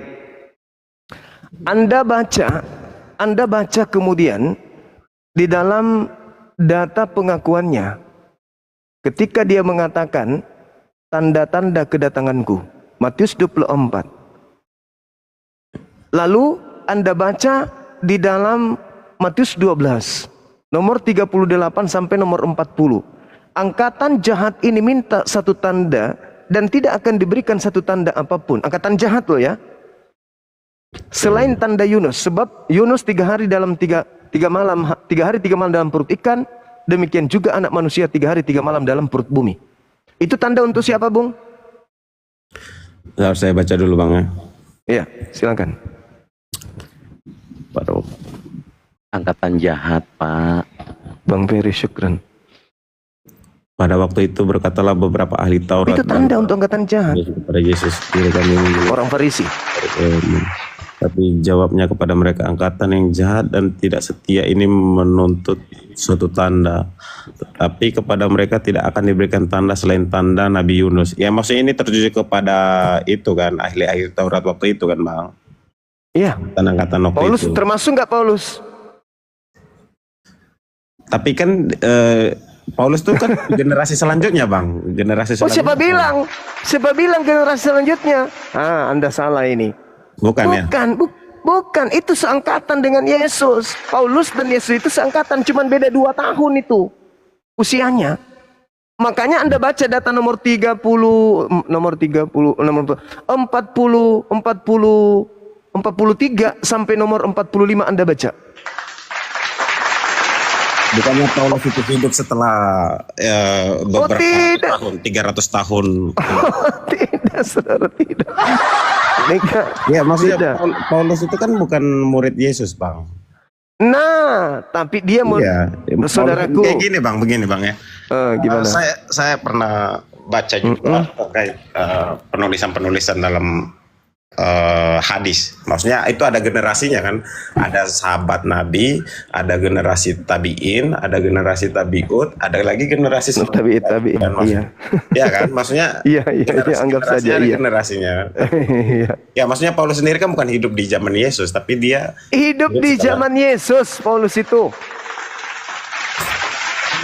Anda baca kemudian di dalam data pengakuannya, ketika dia mengatakan tanda-tanda kedatanganku, Matius 24. Lalu Anda baca di dalam Matius 12, nomor 38 sampai nomor 40. Angkatan jahat ini minta satu tanda dan tidak akan diberikan satu tanda apapun. Angkatan jahat loh ya. Selain tanda Yunus, sebab Yunus 3 hari tiga malam dalam perut ikan, demikian juga anak manusia 3 hari 3 malam dalam perut bumi. Itu tanda untuk siapa, Bung? Harus saya baca dulu bang ya. Iya, silakan. Waduh. Angkatan jahat, Pak. Bang Ferry, syukran. Pada waktu itu berkatalah beberapa ahli Taurat. Itu tanda untuk angkatan jahat. Kepada Yesus. Orang Farisi. Tapi jawabnya kepada mereka, angkatan yang jahat dan tidak setia ini menuntut suatu tanda. Tapi kepada mereka tidak akan diberikan tanda selain tanda Nabi Yunus. Ya maksudnya ini tertuju kepada itu kan, ahli-ahli Taurat waktu itu kan bang. Iya. Angkatan waktu Paulus itu. termasuk nggak Paulus? Tapi kan Paulus tuh kan generasi selanjutnya bang. Generasi Oh, selanjutnya. siapa bilang generasi selanjutnya? Anda salah ini. Bukan ya? Bukan. Itu seangkatan dengan Yesus. Paulus dan Yesus itu seangkatan, cuman beda 2 tahun itu usianya. Makanya Anda baca data nomor 40, nomor 43 sampai nomor 45 Anda baca. Bukannya Paulus itu hidup setelah beberapa tahun, 300 tahun. Tidak, saudara, tidak. Ya maksudnya Tidak. Paulus itu kan bukan murid Yesus bang. Nah, tapi dia saudaraku. Kayak gini bang, begini bang ya. Gimana? Saya pernah baca juga terkait penulisan-penulisan dalam hadis. Maksudnya itu ada generasinya kan. Ada sahabat Nabi, ada generasi tabiin, ada generasi tabiut, ada lagi generasi Tabi'in, kan, iya. Ya kan, maksudnya Iya, anggap generasi saja, ada iya. generasinya. Iya. Ya maksudnya Paulus sendiri kan bukan hidup di zaman Yesus, tapi dia Hidup di zaman Yesus, Paulus itu.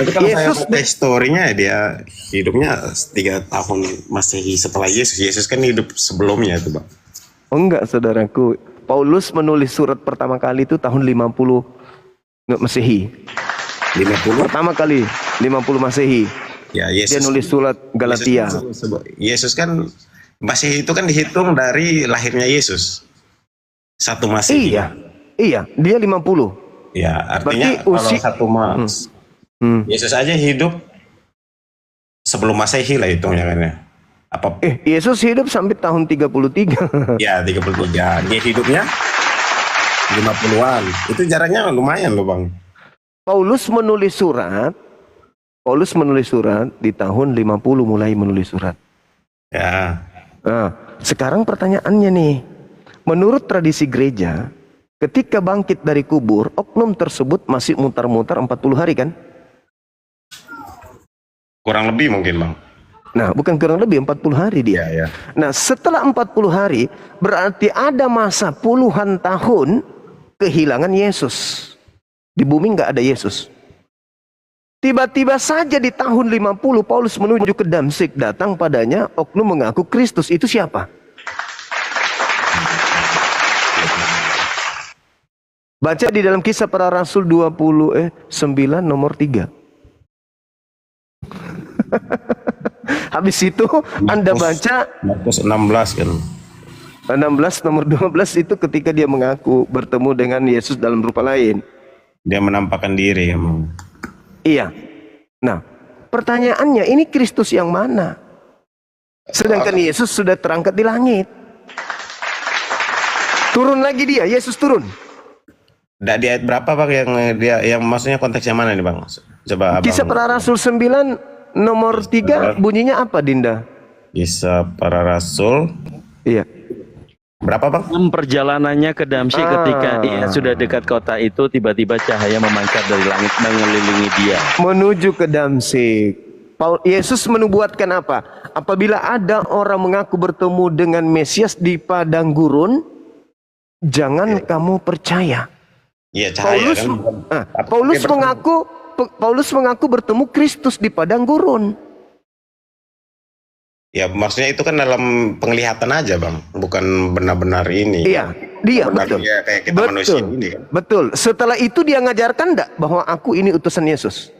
Tapi kalau saya Yesus buka historinya dia hidupnya 3 tahun Masehi setelah Yesus. Yesus kan hidup sebelumnya itu, Bang. Oh, enggak, saudaraku. Paulus menulis surat pertama kali itu tahun 50 Masehi. 50. Pertama kali 50 Masehi. Ya, Yesus. Dia nulis surat Galatia. Yesus kan Masehi itu kan dihitung dari lahirnya Yesus. 1 Masehi. Iya. Iya, dia 50. Ya, artinya Berarti kalau 1 Mas Yesus aja hidup sebelum Masehi lah hitungnya kan ya. Apa? Yesus hidup sampai tahun 33. Ya, 33. Dia hidupnya 50-an. Itu jaraknya lumayan loh, Bang. Paulus menulis surat di tahun 50 mulai menulis surat. Ya. Nah, sekarang pertanyaannya nih. Menurut tradisi gereja, ketika bangkit dari kubur, oknum tersebut masih mutar-mutar 40 hari kan? Kurang lebih mungkin, Bang. Nah, bukan kurang lebih 40 hari dia. Ya. Nah, setelah 40 hari, berarti ada masa puluhan tahun kehilangan Yesus. Di bumi nggak ada Yesus. Tiba-tiba saja di tahun 50, Paulus menuju ke Damsyik, datang padanya oknum mengaku Kristus. Itu siapa? Baca di dalam Kisah Para Rasul 9 nomor 3. Habis itu Anda baca Markus 16 kan. 16 nomor 12 itu ketika dia mengaku bertemu dengan Yesus dalam rupa lain. Dia menampakkan diri emang. Iya. Nah, pertanyaannya ini Kristus yang mana? Sedangkan Yesus sudah terangkat di langit. Turun lagi dia, Yesus turun. Di ayat berapa, Bang, yang maksudnya konteksnya mana nih, Bang? Coba Abang. Kisah Para Rasul 9 nomor 3 bunyinya apa, Dinda? Kisah Para Rasul. Iya. Berapa, Bang? Perjalanannya ke Damsyik ketika ia sudah dekat kota itu, tiba-tiba cahaya memancar dari langit mengelilingi dia. Menuju ke Damsyik. Yesus menubuatkan apa? Apabila ada orang mengaku bertemu dengan Mesias di padang gurun, jangan kamu percaya. Iya, cahaya Paulus mengaku bertemu Kristus di padang gurun. Ya, maksudnya itu kan dalam penglihatan aja, Bang, bukan benar-benar ini. Iya, dia betul. Dia kayak kita manusia ini kan. Betul. Setelah itu dia ngajarkan enggak bahwa aku ini utusan Yesus?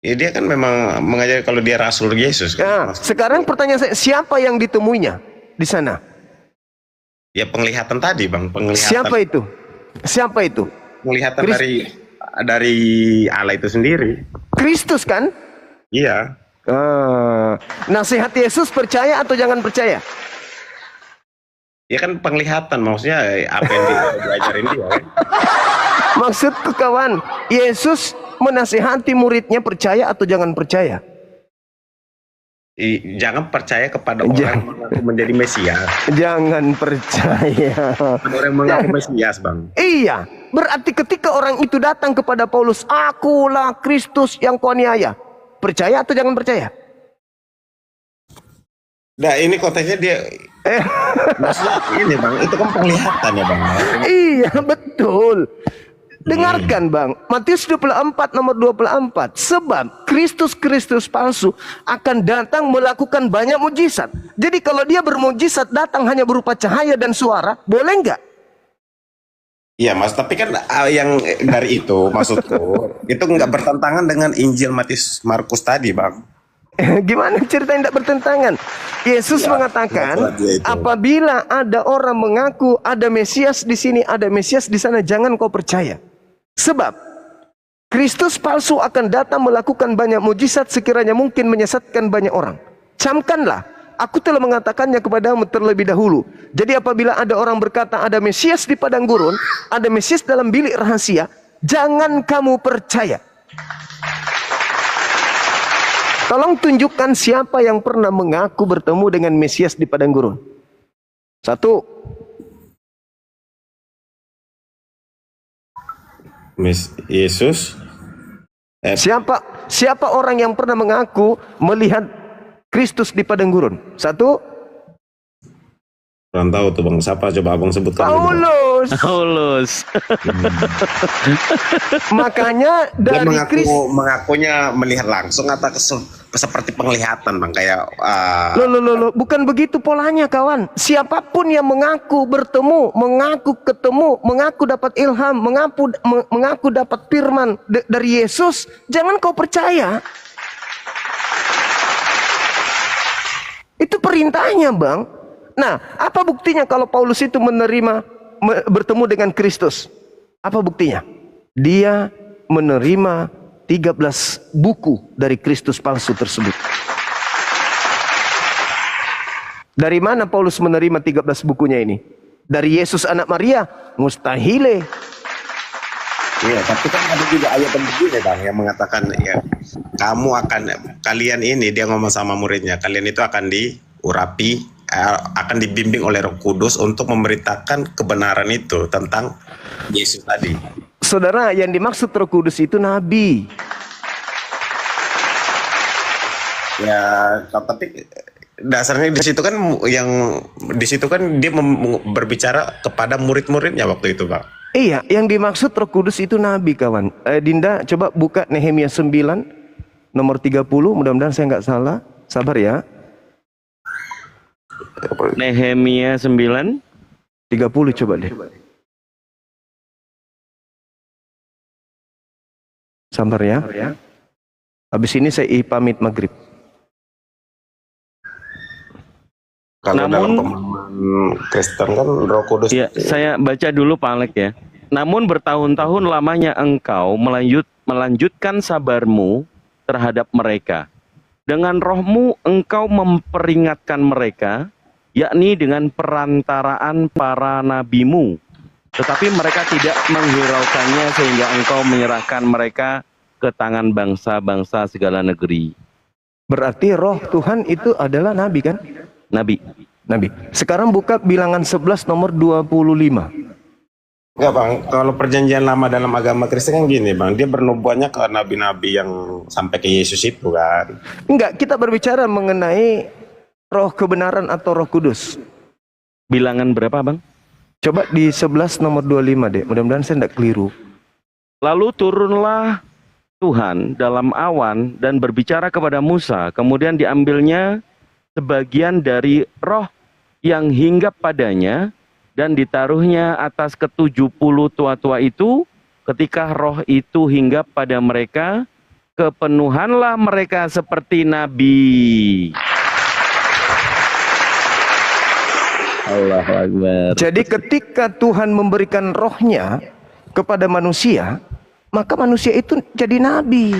Ya, dia kan memang mengajari kalau dia Rasul Yesus kan. Nah, sekarang pertanyaan saya, siapa yang ditemuinya di sana? Ya, penglihatan tadi, Bang, penglihatan. Siapa itu? Penglihatan dari Allah itu sendiri. Kristus kan? Iya. Nasihat Yesus percaya atau jangan percaya? Ya kan penglihatan, maksudnya apa yang diajarin dia kan? Maksudku kawan, Yesus menasihati muridnya percaya atau jangan percaya? Jangan percaya kepada orang yang mengaku menjadi Mesias. Jangan percaya. Orang yang mengaku Mesias, Bang. Iya, berarti ketika orang itu datang kepada Paulus, akulah Kristus yang kau aniaya. Percaya atau jangan percaya? Nah, ini konteksnya dia. Maksudnya ini, Bang, itu kan penglihatan ya, Bang. Iya, betul. Dengarkan, Bang, Matius 24 nomor 24. Sebab Kristus palsu akan datang melakukan banyak mujizat. Jadi kalau dia bermujizat datang hanya berupa cahaya dan suara, boleh nggak? Iya, Mas, tapi kan yang dari itu maksudku itu nggak bertentangan dengan Injil Matius Markus tadi, Bang. Gimana ceritanya tidak bertentangan? Yesus mengatakan, apabila ada orang mengaku ada Mesias di sini, ada Mesias di sana, jangan kau percaya. Sebab Kristus palsu akan datang melakukan banyak mujizat sekiranya mungkin menyesatkan banyak orang. Camkanlah, aku telah mengatakannya kepadamu terlebih dahulu. Jadi apabila ada orang berkata ada Mesias di padang gurun, ada Mesias dalam bilik rahasia, jangan kamu percaya. Tolong tunjukkan siapa yang pernah mengaku bertemu dengan Mesias di padang gurun. 1, Yesus. Siapa orang yang pernah mengaku melihat Kristus di padang gurun? Satu, Kurang tahu tuh bang, siapa coba abang sebutkan dulu, Bang. Paulus. Paulus. Makanya Dia dari Kristus. mengakunya melihat langsung atau seperti penglihatan bang, kayak Loh, bukan begitu polanya kawan. Siapapun yang mengaku bertemu, mengaku ketemu, mengaku dapat ilham, mengaku dapat firman dari Yesus, jangan kau percaya. Itu perintahnya bang. Nah, apa buktinya kalau Paulus itu bertemu dengan Kristus? Apa buktinya? Dia menerima 13 buku dari Kristus palsu tersebut. Dari mana Paulus menerima 13 bukunya ini? Dari Yesus anak Maria? Mustahile. iya, tapi kan ada juga ayat yang begini bang, yang mengatakan ya kalian ini, dia ngomong sama muridnya, kalian itu akan diurapi, akan dibimbing oleh Roh Kudus untuk memberitakan kebenaran itu tentang Yesus tadi. Saudara, yang dimaksud Roh Kudus itu nabi. Ya, tapi dasarnya di situ kan dia berbicara kepada murid-muridnya waktu itu, Bang. Iya, yang dimaksud Roh Kudus itu nabi kawan. Dinda coba buka Nehemia 9 nomor 30, mudah-mudahan saya nggak salah. Sabar ya. Nehemia 9. 30 coba deh. Sabar ya. Habis ini saya pamit maghrib. Kalau dalam Namun- pemahaman Kristen kan Roh Kudus. Ya, saya baca dulu Pak Alek ya. Namun bertahun-tahun lamanya engkau melanjutkan sabarmu terhadap mereka. Dengan rohmu engkau memperingatkan mereka, yakni dengan perantaraan para nabimu. Tetapi mereka tidak menghiraukannya sehingga engkau menyerahkan mereka ke tangan bangsa-bangsa segala negeri. Berarti roh Tuhan itu adalah nabi kan? Nabi. Nabi. Sekarang buka bilangan 11 nomor 25. Enggak bang, kalau perjanjian lama dalam agama Kristen kan gini bang, dia bernubuatnya ke nabi-nabi yang sampai ke Yesus itu kan. Enggak, kita berbicara mengenai roh kebenaran atau Roh Kudus. Bilangan berapa Bang? Coba di 11 nomor 25 deh. Mudah-mudahan saya tidak keliru. Lalu turunlah Tuhan dalam awan dan berbicara kepada Musa. Kemudian diambilnya sebagian dari roh yang hinggap padanya dan ditaruhnya atas ke-70 tua-tua itu. Ketika roh itu hinggap pada mereka, kepenuhanlah mereka seperti nabi. Allahu Akbar. Jadi ketika Tuhan memberikan rohnya kepada manusia, maka manusia itu jadi nabi.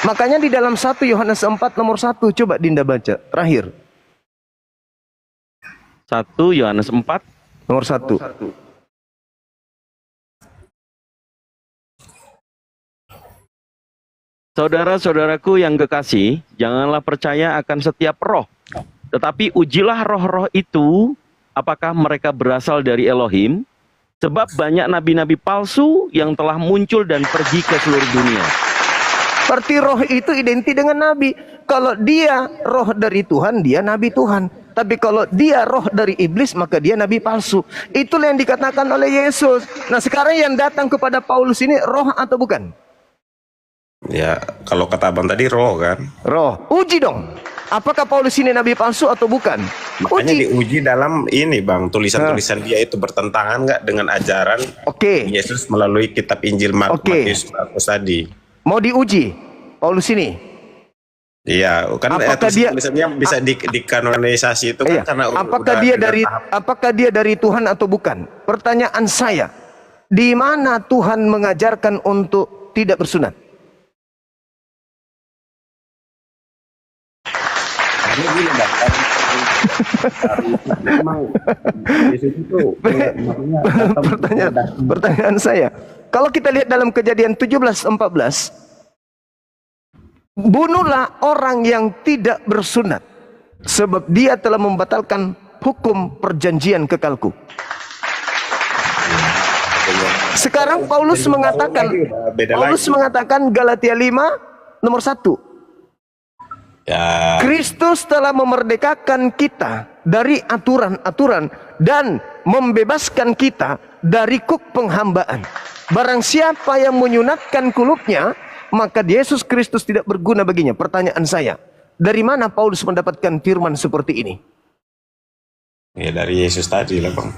Makanya di dalam 1 Yohanes 4 nomor 1, coba Dinda baca, terakhir. 1 Yohanes 4 Nomor 1. Saudara-saudaraku yang kekasih, janganlah percaya akan setiap roh, tetapi ujilah roh-roh itu, apakah mereka berasal dari Elohim, sebab banyak nabi-nabi palsu yang telah muncul dan pergi ke seluruh dunia. Berarti roh itu identik dengan nabi. Kalau dia roh dari Tuhan, dia nabi Tuhan. Tapi kalau dia roh dari iblis, maka dia nabi palsu. Itulah yang dikatakan oleh Yesus. Nah sekarang yang datang kepada Paulus ini roh atau bukan? Ya, kalau kata abang tadi roh kan. Roh. Uji dong. Apakah Paulus ini nabi palsu atau bukan? Makanya Uji. diuji dalam ini bang, tulisan-tulisan dia itu bertentangan nggak dengan ajaran Oke. Yesus melalui kitab Injil Oke. Matius Markus tadi. Mau diuji Paulus ini? Iya, kan Apakah dia- tulisannya bisa dikanonisasi itu kan Iya. karena Apakah udah dia dengan dari tahap- apakah dia dari Tuhan atau bukan? Pertanyaan saya, di mana Tuhan mengajarkan untuk tidak bersunat? Karena gini, Bang, memang Yesus itu maksudnya Pertanyaan saya, kalau kita lihat dalam Kejadian 17:14, bunuhlah orang yang tidak bersunat, sebab dia telah membatalkan hukum perjanjian kekalku. Sekarang Paulus mengatakan, Beda Paulus lagi. mengatakan Galatia 5 nomor 1. Ya, Kristus telah memerdekakan kita dari aturan-aturan dan membebaskan kita dari kuk penghambaan. Barang siapa yang menyunatkan kulupnya, maka Yesus Kristus tidak berguna baginya. Pertanyaan saya, dari mana Paulus mendapatkan firman seperti ini? ya dari Yesus tadi lah Bang.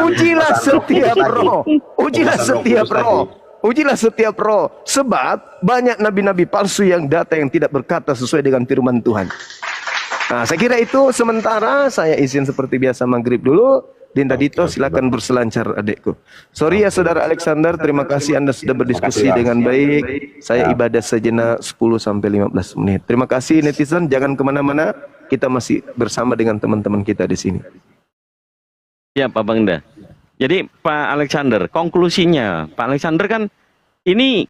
Ujilah setiap roh. Ujilah setiap roh. Ujilah setiap roh. Sebab banyak nabi-nabi palsu yang datang yang tidak berkata sesuai dengan firman Tuhan. Nah, saya kira itu sementara. Saya izin seperti biasa maghrib dulu. Dinda Dito silakan berselancar adekku. Sorry ya saudara Alexander, terima kasih Anda sudah berdiskusi dengan baik. Saya ibadah sejenak 10-15 menit. Terima kasih netizen, jangan kemana-mana. Kita masih bersama dengan teman-teman kita di sini. Ya Pak Bangda. Jadi Pak Alexander, konklusinya Pak Alexander kan ini